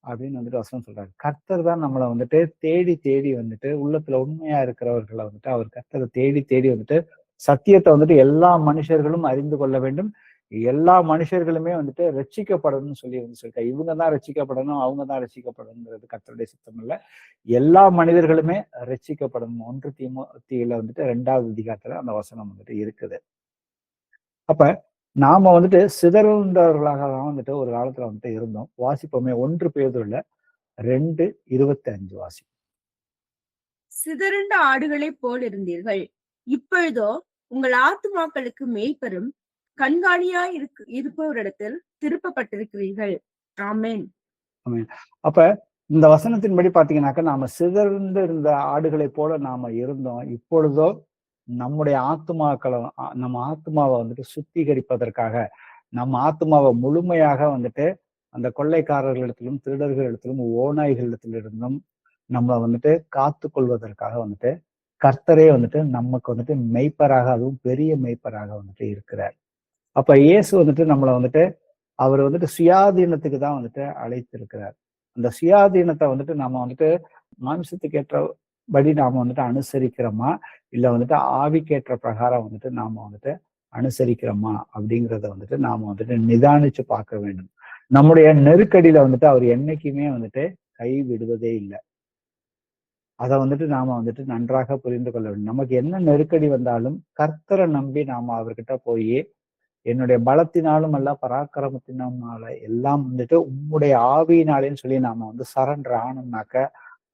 அப்படின்னு வந்துட்டு வசனம் சொல்றாரு. கர்த்தர் தான் நம்மளை வந்துட்டு தேடி தேடி வந்துட்டு உள்ளத்துல உண்மையா இருக்கிறவர்களை வந்துட்டு அவர் கர்த்தரை தேடி தேடி வந்துட்டு சத்தியத்தை வந்துட்டு எல்லா மனுஷர்களும் அறிந்து கொள்ள வேண்டும், எல்லா மனுஷர்களுமே வந்துட்டு ரட்சிக்கப்படணும்னு சொல்லி சொல்லியிருக்காரு. இவங்க தான் ரட்சிக்கப்படணும், அவங்க தான் ரட்சிக்கப்படணுங்கிறது கர்த்தருடைய சித்தம் இல்ல. எல்லா மனிதர்களுமே ரட்சிக்கப்படணும். 1 தீமோத்தேயுல வந்துட்டு 2வது அதிகாரத்துல அந்த வசனம் வந்துட்டு இருக்குது. அப்ப நாம வந்துட்டு சிதறந்தவர்களாக தான் வந்துட்டு ஒரு காலத்துல வந்துட்டு இருந்தோம். வாசிப்போமே 1 பேதுருல 2:25 வாசி. சிதறண்ட ஆடுகளைப் போல் இருந்தீர்கள், இப்பொழுதோ உங்கள் ஆத்துமாக்களுக்கு மேய்ப்பரும் கண்காணியாய் இருப்பவரிடத்தில் திருப்பப்பட்டிருக்கிறீர்கள். ஆமென். அப்ப இந்த வசனத்தின்படி பாத்தீங்கன்னாக்கா நாம சிதறந்து இருந்த ஆடுகளை போல நாம இருந்தோம். இப்பொழுதோ நம்முடைய நம்ம ஆத்மாவை வந்துட்டு சுத்திகரிப்பதற்காக, நம்ம ஆத்மாவை முழுமையாக வந்துட்டு அந்த கொள்ளைக்காரர்களிடத்திலும் திருடர்களிடத்திலும் ஓநாய்களிடத்திலிருந்தும் நம்ம வந்துட்டு காத்து கொள்வதற்காக வந்துட்டு கர்த்தரே வந்துட்டு நமக்கு வந்துட்டு மெய்ப்பராக, அதுவும் பெரிய மெய்ப்பராக வந்துட்டு இருக்கிறார். அப்ப இயேசு வந்துட்டு நம்மளை வந்துட்டு அவர் வந்துட்டு சுயாதீனத்துக்கு தான் வந்துட்டு அழைத்திருக்கிறார். அந்த சுயாதீனத்தை வந்துட்டு நாம வந்துட்டு மாம்சத்துக்கு ஏற்றபடி நாம வந்துட்டு அனுசரிக்கிறோமா, இல்ல வந்துட்டு ஆவிக்கேற்ற பிரகாரம் வந்துட்டு நாம வந்துட்டு அனுசரிக்கிறோமா அப்படிங்கிறத வந்துட்டு நாம வந்துட்டு நிதானிச்சு பார்க்க வேண்டும். நம்முடைய நெருக்கடியில வந்துட்டு அவர் என்னைக்குமே வந்துட்டு கை விடுவதே இல்லை. அதை வந்துட்டு நாம வந்துட்டு நன்றாக புரிந்து கொள்ள வேண்டும். நமக்கு என்ன நெருக்கடி வந்தாலும் கர்த்தரை நம்பி நாம அவர்கிட்ட போய், என்னுடைய பலத்தினாலும் அல்ல பராக்கிரமத்தினால எல்லாம் வந்துட்டு உம்முடைய ஆவியினாலேன்னு சொல்லி நாம வந்து சரண்டர் ஆனோம்னாக்க,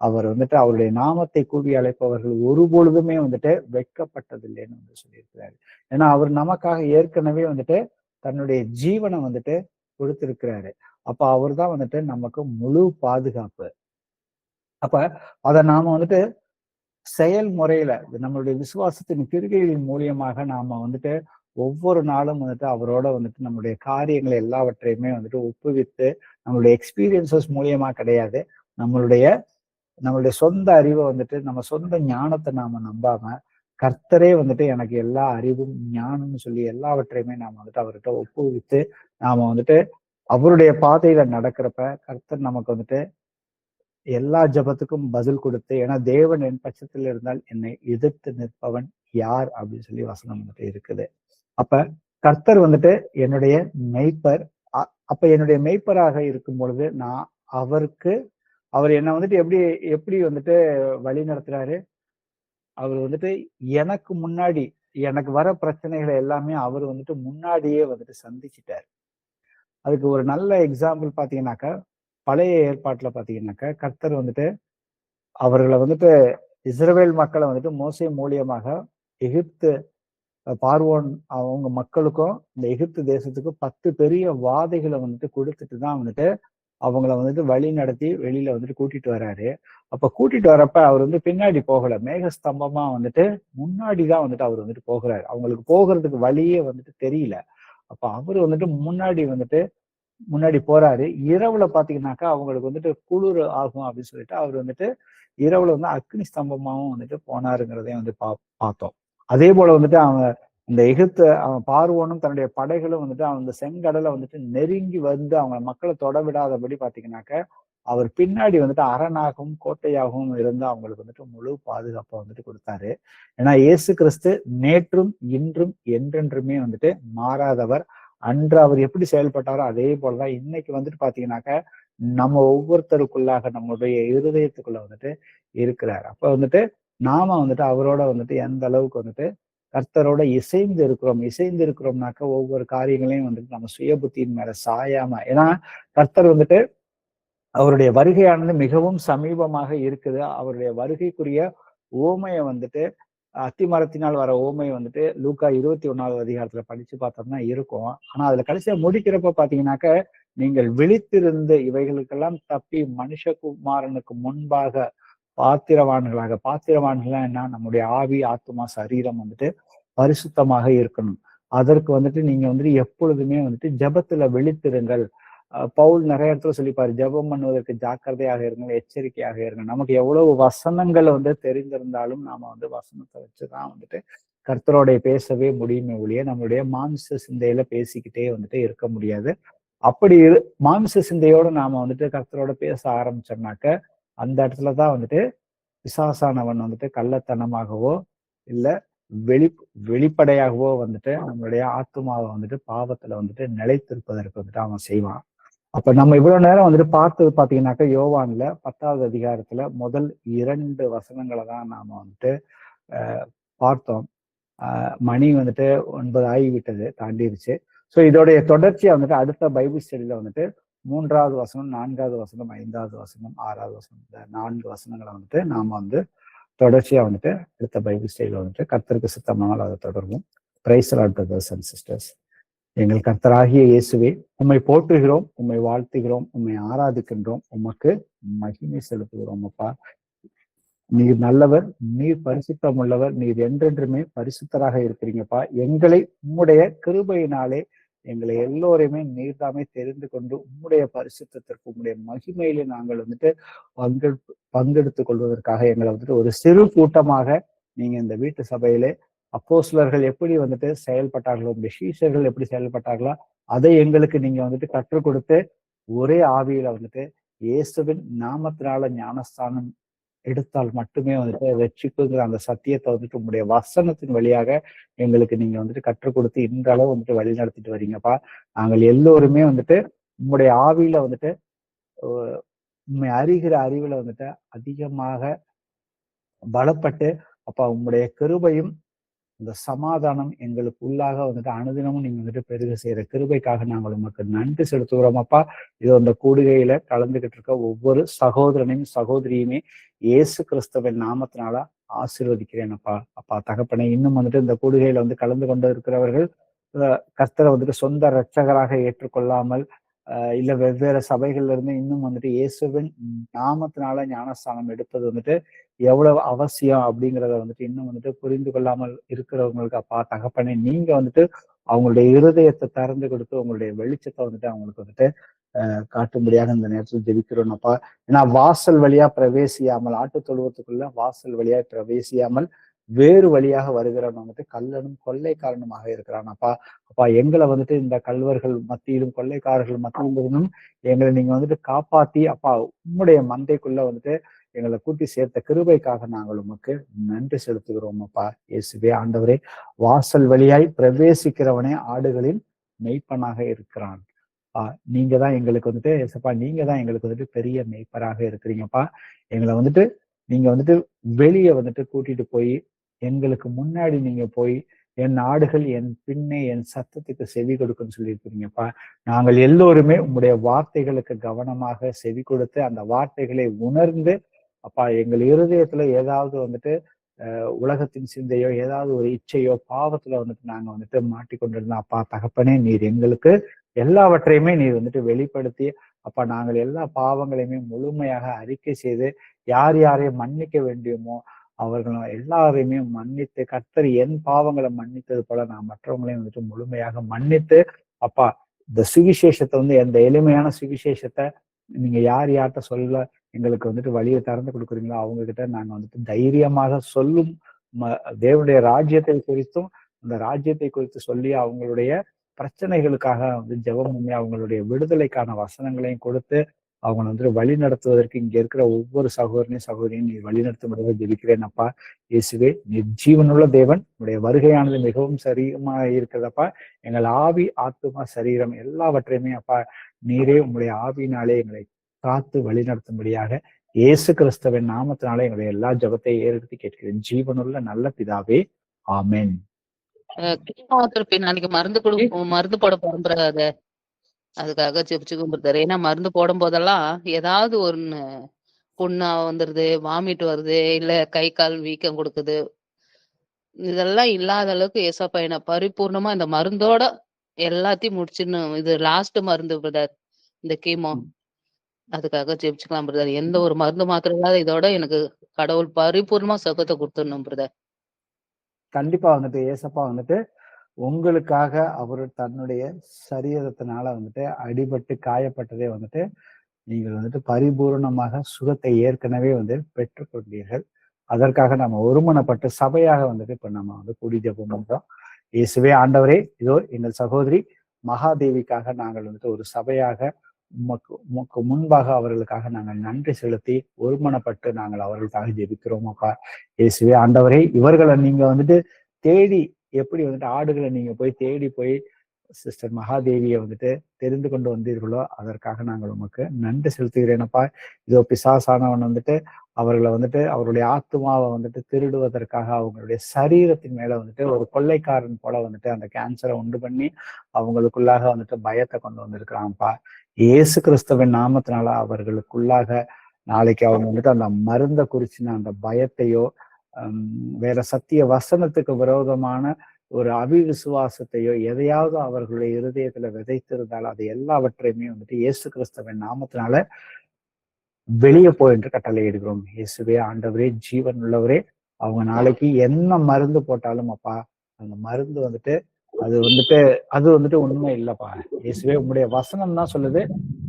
அவர் வந்துட்டு அவருடைய நாமத்தை கூவி அழைப்பவர்கள் ஒருபொழுதுமே வந்துட்டு வெட்கப்பட்டதில்லைன்னு வந்து சொல்லியிருக்கிறாரு. ஏன்னா அவர் நமக்காக ஏற்கனவே வந்துட்டு தன்னுடைய ஜீவனை வந்துட்டு கொடுத்திருக்கிறாரு. அப்ப அவர் தான் வந்துட்டு நமக்கு முழு பாதுகாப்பு. அப்ப அதை நாம வந்துட்டு செயல்முறையில நம்மளுடைய விசுவாசத்தின் கிரிகைகளின் மூலியமாக நாம வந்துட்டு ஒவ்வொரு நாளும் வந்துட்டு அவரோட வந்துட்டு நம்மளுடைய காரியங்களை எல்லாவற்றையுமே வந்துட்டு ஒப்புவித்து, நம்மளுடைய எக்ஸ்பீரியன்சஸ் மூலியமா கிடையாது, நம்மளுடைய சொந்த அறிவை வந்துட்டு நம்ம சொந்த ஞானத்தை நாம நம்பாம, கர்த்தரே வந்துட்டு எனக்கு எல்லா அறிவும் ஞானம்னு சொல்லி எல்லாவற்றையுமே நாம வந்துட்டு அவர்கிட்ட ஒப்புவித்து நாம வந்துட்டு அவருடைய பாதையில நடக்கிறப்ப கர்த்தர் நமக்கு வந்துட்டு எல்லா ஜபத்துக்கும் பதில் கொடுத்து, ஏன்னா தேவன் என் பட்சத்தில் இருந்தால் என்னை எதிர்த்து நிற்பவன் யார் அப்படின்னு சொல்லி வசனம் வந்துட்டு இருக்குது. அப்ப கர்த்தர் வந்துட்டு என்னுடைய மெய்ப்பர். அப்ப என்னுடைய மெய்ப்பராக இருக்கும் பொழுது நான் அவர் என்னை வந்துட்டு எப்படி வந்துட்டு வழி நடத்துறாரு. அவர் வந்துட்டு எனக்கு முன்னாடி எனக்கு வர பிரச்சனைகளை எல்லாமே அவர் வந்துட்டு முன்னாடியே வந்துட்டு சந்திச்சிட்டார். அதுக்கு ஒரு நல்ல எக்ஸாம்பிள் பாத்தீங்கன்னாக்கா, பழைய ஏற்பாட்டுல பாத்தீங்கன்னாக்கா, கர்த்தர் வந்துட்டு அவர்களை வந்துட்டு இஸ்ரவேல் மக்களை வந்துட்டு மோசே மூலியமாக எகிப்து பார்வோன் அவங்க மக்களுக்கும் இந்த எகிப்து தேசத்துக்கும் 10 பெரிய வாதைகளை வந்துட்டு கொடுத்துட்டு தான் வந்துட்டு அவங்கள வந்துட்டு வழி நடத்தி வெளியில வந்துட்டு கூட்டிட்டு வர்றாரு. அப்ப கூட்டிட்டு வரப்ப அவர் வந்து பின்னாடி போகல, மேகஸ்தம்பமா வந்துட்டு முன்னாடிதான் வந்துட்டு அவர் வந்துட்டு போகிறாரு. அவங்களுக்கு போகிறதுக்கு வழியே வந்துட்டு தெரியல. அப்ப அவரு வந்துட்டு முன்னாடி போறாரு. இரவுல பாத்தீங்கன்னாக்கா அவங்களுக்கு வந்துட்டு குளிர் ஆகும் அப்படின்னு சொல்லிட்டு அவர் வந்துட்டு இரவுல வந்து அக்னி ஸ்தம்பமாவும் வந்துட்டு போனாருங்கிறதையும் வந்து பார்த்தோம். அதே போல வந்துட்டு அவன் பார்வோனும் தன்னுடைய படைகளும் வந்துட்டு அந்த செங்கடலை வந்துட்டு நெருங்கி வந்து அவங்க மக்களை தொட விடாதபடி பாத்தீங்கன்னாக்க அவர் பின்னாடி வந்துட்டு அரணாகவும் கோட்டையாகவும் இருந்து அவங்களுக்கு வந்துட்டு முழு பாதுகாப்பை வந்துட்டு கொடுத்தாரு. ஏன்னா இயேசு கிறிஸ்து நேற்றும் இன்றும் என்றென்றுமே வந்துட்டு மாறாதவர். அன்று அவர் எப்படி செயல்பட்டாரோ அதே போலதான் இன்னைக்கு வந்துட்டு பாத்தீங்கன்னாக்க நம்ம ஒவ்வொருத்தருக்குள்ளாக நம்மளுடைய இருதயத்துக்குள்ள வந்துட்டு இருக்கிறார். அப்ப வந்துட்டு நாம வந்துட்டு அவரோட வந்துட்டு எந்த அளவுக்கு வந்துட்டு கர்த்தரோட இசைந்து இருக்கிறோம்னாக்க ஒவ்வொரு காரியங்களையும் வந்துட்டு நம்ம சுய புத்தியின் மேல சாயாம, ஏன்னா கர்த்தர் வந்துட்டு அவருடைய வருகையானது மிகவும் சமீபமாக இருக்குது. அவருடைய வருகைக்குரிய ஓமையை வந்துட்டு அத்திமரத்தினால் வர ஓமை வந்துட்டு லூக்கா 21வது அதிகாரத்துல படிச்சு பார்த்தோம்னா இருக்கும். ஆனா அதுல கடைசியா முடிக்கிறப்ப பாத்தீங்கன்னாக்க, நீங்கள் விழித்திருந்து இவைகளுக்கெல்லாம் தப்பி மனுஷகுமாரனுக்கு முன்பாக பாத்திரவான்களா என்ன, நம்முடைய ஆவி ஆத்மா சரீரம் வந்துட்டு பரிசுத்தமாக இருக்கணும். அதற்கு வந்துட்டு நீங்க வந்துட்டு எப்பொழுதுமே வந்துட்டு ஜெபத்துல விழித்திருங்கள். பவுல் நிறைய இடத்துல சொல்லிப்பாரு, ஜெபம் பண்ணுவதற்கு ஜாக்கிரதையாக இருங்கள், எச்சரிக்கையாக இருங்கள். நமக்கு எவ்வளவு வசனங்கள் வந்து தெரிந்திருந்தாலும் நாம வந்து வசனத்தை வச்சுதான் வந்துட்டு கர்த்தரோடைய பேசவே முடியுமே ஒழிய நம்மளுடைய மாம்ச சிந்தையில பேசிக்கிட்டே வந்துட்டு இருக்க முடியாது. அப்படி மாம்ச சிந்தையோட நாம வந்துட்டு கர்த்தரோட பேச ஆரம்பிச்சோம்னாக்க அந்த இடத்துலதான் வந்துட்டு பிசாசானவன் வந்துட்டு கள்ளத்தனமாகவோ இல்ல வெளிப்படையாகவோ வந்துட்டு நம்மளுடைய ஆத்மாவை வந்துட்டு பாவத்துல வந்துட்டு நிலைத்திருப்பதற்கு வந்துட்டு அவன் செய்வான். அப்ப நம்ம இவ்வளவு நேரம் வந்துட்டு பார்த்தது பாத்தீங்கன்னாக்கா யோவான்ல 10வது அதிகாரத்துல முதல் 2 வசனங்களை தான் நாம வந்துட்டு பார்த்தோம். மணி வந்துட்டு 9 ஆகிவிட்டது, தாண்டிருச்சு. ஸோ இதோடைய தொடர்ச்சியா வந்துட்டு அடுத்த பைபிள் ஸ்டடியில வந்துட்டு 3வது வசனம், 4வது வசனம், 5வது வசனம், 6வது வசனம், இந்த 4 வசனங்களை வந்துட்டு நாம வந்து தொடர்ச்சியா வந்துட்டு அடுத்த பைபிள் ஸ்டடியில வந்துட்டு கர்த்தருக்கு சித்தமானால் அதை தொடர்வோம். Praise the Lord brothers and sisters. எங்கள் கர்த்தராகிய இயேசுவே, உம்மை போற்றுகிறோம், உம்மை வாழ்த்துகிறோம், உம்மை ஆராதிக்கின்றோம், உமக்கு மகிமை செலுத்துகிறோம் அப்பா. நீர் நல்லவர், நீர் பரிசுத்தம் உள்ளவர், நீர் என்றென்றுமே பரிசுத்தராக இருக்கிறீங்கப்பா. எங்களை உம்முடைய கிருபையினாலே எங்களை எல்லோரையுமே நீர்தாமே தெரிந்து கொண்டு உம்முடைய பரிசுத்தத்திற்கு உம்முடைய மகிமையிலே நாங்கள் பங்கெடுத்துக் கொள்வதற்காக எங்களை ஒரு சிறு கூட்டமாக நீங்க இந்த வீட்டு சபையிலே அப்போஸ்தலர்கள் எப்படி செயல்பட்டார்களோ, உங்களுடைய சீஷர்கள் எப்படி செயல்பட்டார்களோ அதை எங்களுக்கு நீங்க கற்றுக் கொடுத்து ஒரே ஆவியில இயேசுவின் நாமத்தினால ஞானஸ்தானம் எடுத்தால் மட்டுமே ரட்சிப்புங்கிற அந்த சத்தியத்தை உங்களுடைய வசனத்தின் வழியாக எங்களுக்கு நீங்க கற்றுக் கொடுத்து இந்த அளவு வழி நடத்திட்டு வரீங்கப்பா. நாங்கள் எல்லோருமே உங்களுடைய ஆவியில உண்மை அறிகிற அறிவுல அதிகமாக பலப்பட்டு அப்பா உங்களுடைய கிருபையும் இந்த சமாதானம் எங்களுக்கு உள்ளாக அனுதினமும் நீங்க பெருக செய்யற கிருபைக்காக நாங்கள் உமக்கு நன்றி செலுத்துகிறோம் அப்பா. இது அந்த கூடுகையில கலந்துகிட்டு இருக்க ஒவ்வொரு சகோதரனையும் சகோதரியுமே இயேசு கிறிஸ்துவின் நாமத்தினால ஆசீர்வதிக்கிறேன் அப்பா. அப்பா தகப்பனே, இன்னும் இந்த கூடுகையில கலந்து கொண்டு இருக்கிறவர்கள் கர்த்தரை சொந்த இரட்சகராக ஏற்றுக்கொள்ளாமல் இல்ல வெவ்வேறு சபைகள்ல இருந்து இன்னும் இயேசுவின் நாமத்தினால ஞானஸ்தானம் எடுப்பது எவ்வளவு அவசியம் அப்படிங்கிறத இன்னும் புரிந்து கொள்ளாமல் இருக்கிறவங்களுக்கு அப்பா தகப்பனே, நீங்க அவங்களுடைய இருதயத்தை திறந்து கொடுத்து உங்களுடைய வெளிச்சத்தை அவங்களுக்கு காட்டும்படியாக இந்த நேரத்தில் ஜெபிக்கிறோம் அப்பா. ஏன்னா வாசல் வழியா பிரவேசியாமல், ஆட்டு தொழுவத்துக்குள்ள வாசல் வழியா பிரவேசியாமல் வேறு வழியாக வருகிறவன் கல்லனும் கொள்ளைக்காரனுமாக இருக்கிறான் அப்பா. அப்பா எங்களை இந்த கல்வர்கள் மத்தியிலும் கொள்ளைக்காரர்கள் மத்தியிலும் எங்களை நீங்க காப்பாத்தி அப்பா உம்முடைய மந்தைக்குள்ள எங்களை கூட்டி சேர்த்த கிருபைக்காக நாங்கள் உமக்கு நன்றி செலுத்துகிறோம் அப்பா. இயேசுவே ஆண்டவரே, வாசல் வழியாய் பிரவேசிக்கிறவனே ஆடுகளின் மெய்ப்பனாக இருக்கிறான். நீங்க தான் எங்களுக்கு ஏசப்பா, நீங்க தான் எங்களுக்கு பெரிய மெய்ப்பராக இருக்கிறீங்கப்பா. எங்களை நீங்க வெளியே கூட்டிட்டு போய் எங்களுக்கு முன்னாடி நீங்க போய் என் ஆடுகள் என் பின்னே என் சத்தத்துக்கு செவி கொடுக்குன்னு சொல்லியிருக்கிறீங்கப்பா. நாங்கள் எல்லோருமே உங்களுடைய வார்த்தைகளுக்கு கவனமாக செவி கொடுத்து அந்த வார்த்தைகளை உணர்ந்து அப்பா எங்கள் இருதயத்துல ஏதாவது உலகத்தின் சிந்தையோ ஏதாவது ஒரு இச்சையோ பாவத்துல நாங்க மாட்டிக்கொண்டிருந்தோம் அப்பா தகப்பனே, நீர் எங்களுக்கு எல்லாவற்றையுமே நீர் வெளிப்படுத்தி அப்பா நாங்கள் எல்லா பாவங்களையுமே முழுமையாக அறிக்கை செய்து யார் யாரையும் மன்னிக்க வேண்டியமோ அவர்களும் எல்லாரையுமே மன்னித்து, கர்த்தர் என் பாவங்களை மன்னித்தது போல நான் மற்றவங்களையும் முழுமையாக மன்னித்து அப்பா இந்த சுவிசேஷத்தை எந்த எளிமையான சுவிசேஷத்தை நீங்க யார்கிட்ட சொல்ல எங்களுக்கு வழியை திறந்து கொடுக்குறீங்களோ அவங்க கிட்ட நாங்க தைரியமாக சொல்லும் தேவனுடைய ராஜ்யத்தை குறித்தும் அந்த ராஜ்யத்தை குறித்து சொல்லி அவங்களுடைய பிரச்சனைகளுக்காக ஜெபம் பண்ணி அவங்களுடைய விடுதலைக்கான வசனங்களையும் கொடுத்து அவங்க வழி நடத்துவதற்கு இங்க இருக்கிற ஒவ்வொரு சகோதரியும் நீ வழி நடத்தும் ஜெபிக்கிறேன் அப்பா. இயேசுவே, நீ ஜீவனுள்ள தேவன், உடைய வருகையானது மிகவும் சரியுமா இருக்கிறதப்பா. எங்கள் ஆவி ஆத்துமா சரீரம் எல்லாவற்றையுமே அப்பா நீரே உங்களுடைய ஆவியினாலே எங்களை காத்து வழி நடத்தும்படியாக இயேசு கிறிஸ்துவின் நாமத்தினாலே எங்களுடைய எல்லா ஜெபத்தை ஏறெடுத்து கேட்கிறேன் ஜீவனுள்ள நல்ல பிதாவே, ஆமென். நாளைக்கு மருந்து போட போறோம், அதுக்காக ஜெபிச்சுக்கும் பிரதர். ஏன்னா மருந்து போடும் போதெல்லாம் ஏதாவது ஒண்ணு புண்ணா வந்துருது, வாமிட் வருது, இல்ல கை கால் வீக்கம் கொடுக்குது. இதெல்லாம் இல்லாத அளவுக்கு ஏசப்பா என்ன பரிபூர்ணமா இந்த மருந்தோட எல்லாத்தையும் முடிச்சிடணும். இது லாஸ்ட் மருந்து பிரதர், இந்த கீமோ. அதுக்காக ஜெபிச்சுக்கலாம் பிரதர். எந்த ஒரு மருந்து மாத்திரம் இதோட எனக்கு கடவுள் பரிபூர்ணமா சுகத்தை கொடுத்துடணும் பிரதர். கண்டிப்பா ஏசப்பா உங்களுக்காக அவர் தன்னுடைய சரீரத்தினால அடிபட்டு காயப்பட்டதே நீங்கள் பரிபூர்ணமாக சுகத்தை ஏற்கனவே பெற்றுக்கொண்டீர்கள். அதற்காக நம்ம ஒருமனப்பட்டு சபையாக இப்ப நம்ம கூடி ஜெபம் பண்றோம். இயேசுவே ஆண்டவரே, இதோ எங்கள் சகோதரி மகாதேவிக்காக நாங்கள் ஒரு சபையாக உமக்கு முன்பாக அவர்களுக்காக நாங்கள் நன்றி செலுத்தி ஒருமனப்பட்டு நாங்கள் அவர்களுக்காக ஜெபிக்கிறோம் அப்பா. இயேசுவே ஆண்டவரே, இவர்களை நீங்க தேடி எப்படி ஆடுகளை நீங்க தேடி போய் சிஸ்டர் மகாதேவியை தெரிந்து கொண்டு வந்தீர்களோ அதற்காக நாங்கள் உமக்கு நன்றி செலுத்துகிறேனப்பா. இதோ பிசாசானவன் அவர்களை அவருடைய ஆத்மாவை திருடுவதற்காக அவங்களுடைய சரீரத்தின் மேல ஒரு கொள்ளைக்காரன் போல அந்த கேன்சரை உண்டு பண்ணி அவங்களுக்குள்ளாக பயத்தை கொண்டு வந்திருக்கிறான்ப்பா. இயேசு கிறிஸ்துவின் நாமத்தினால அவர்களுக்குள்ளாக நாளைக்கு அவங்க அந்த மருந்தை குறிச்சின அந்த பயத்தையோ வேற சத்திய வசனத்துக்கு விரோதமான ஒரு அவிவிசுவாசத்தையோ எதையாவது அவர்களுடைய இருதயத்துல விதைத்திருந்தால் அது எல்லாவற்றையுமே வந்துட்டு இயேசு கிறிஸ்துவின் நாமத்தினால வெளியே போய் என்று கட்டளையிடுகிறோம். இயேசுவே ஆண்டவரே, ஜீவன் உள்ளவரே, அவங்க நாளைக்கு என்ன மருந்து போட்டாலும் அப்பா, அந்த மருந்து வந்துட்டு அது வந்துட்டு உண்மை இல்லப்பா. இயேசுவே, உம்முடைய வசனம் தான் சொல்லுது.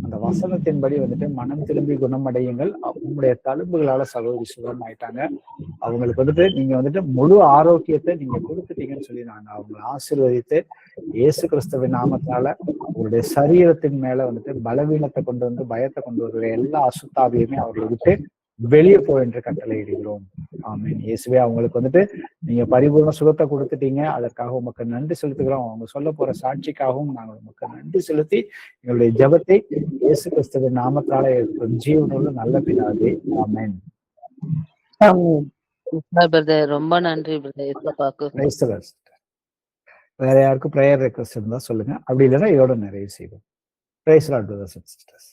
அந்த வசனத்தின்படி வந்துட்டு மனம் திரும்பி குணமடையுங்கள். உம்முடைய தழும்புகளால சகோதரி சுகமாயிட்டாங்க. அவங்களுக்கு வந்துட்டு நீங்க வந்துட்டு முழு ஆரோக்கியத்தை நீங்க கொடுத்துட்டீங்கன்னு சொல்லி நாங்க அவங்களை ஆசீர்வதித்து இயேசு கிறிஸ்துவின் நாமத்தினால அவருடைய சரீரத்தின் மேல வந்துட்டு பலவீனத்தை கொண்டு வந்து பயத்தை கொண்டு வருகிற எல்லா அசுத்தாவியுமே அவர்களை விட்டு வெளியே போய் என்று கட்டளையிடுகிறோம். ஆமீன். இயேசுவே, அவங்களுக்கு வந்துட்டு நீங்க பரிபூர்ண சுகத்தை கொடுத்துட்டீங்க. அதற்காக உமக்கு நன்றி செலுத்துகிறோம். அவங்க சொல்ல போற சாட்சிக்காகவும் நாங்கள் உமக்கு நன்றி செலுத்தி எங்களுடைய ஜெபத்தை இயேசு கிறிஸ்துவின் நாமத்தால ஜீவனுள்ள நல்ல பிதாவே. ஆமென். பிரதர், ரொம்ப நன்றி பிரதர். வேற யாருக்கும் ப்ரேயர் ரெக்வஸ்ட் இருந்தா சொல்லுங்க. அப்படி இல்லைன்னா இதோட நிறைவு செய்வோம். Praise the Lord brothers and sisters.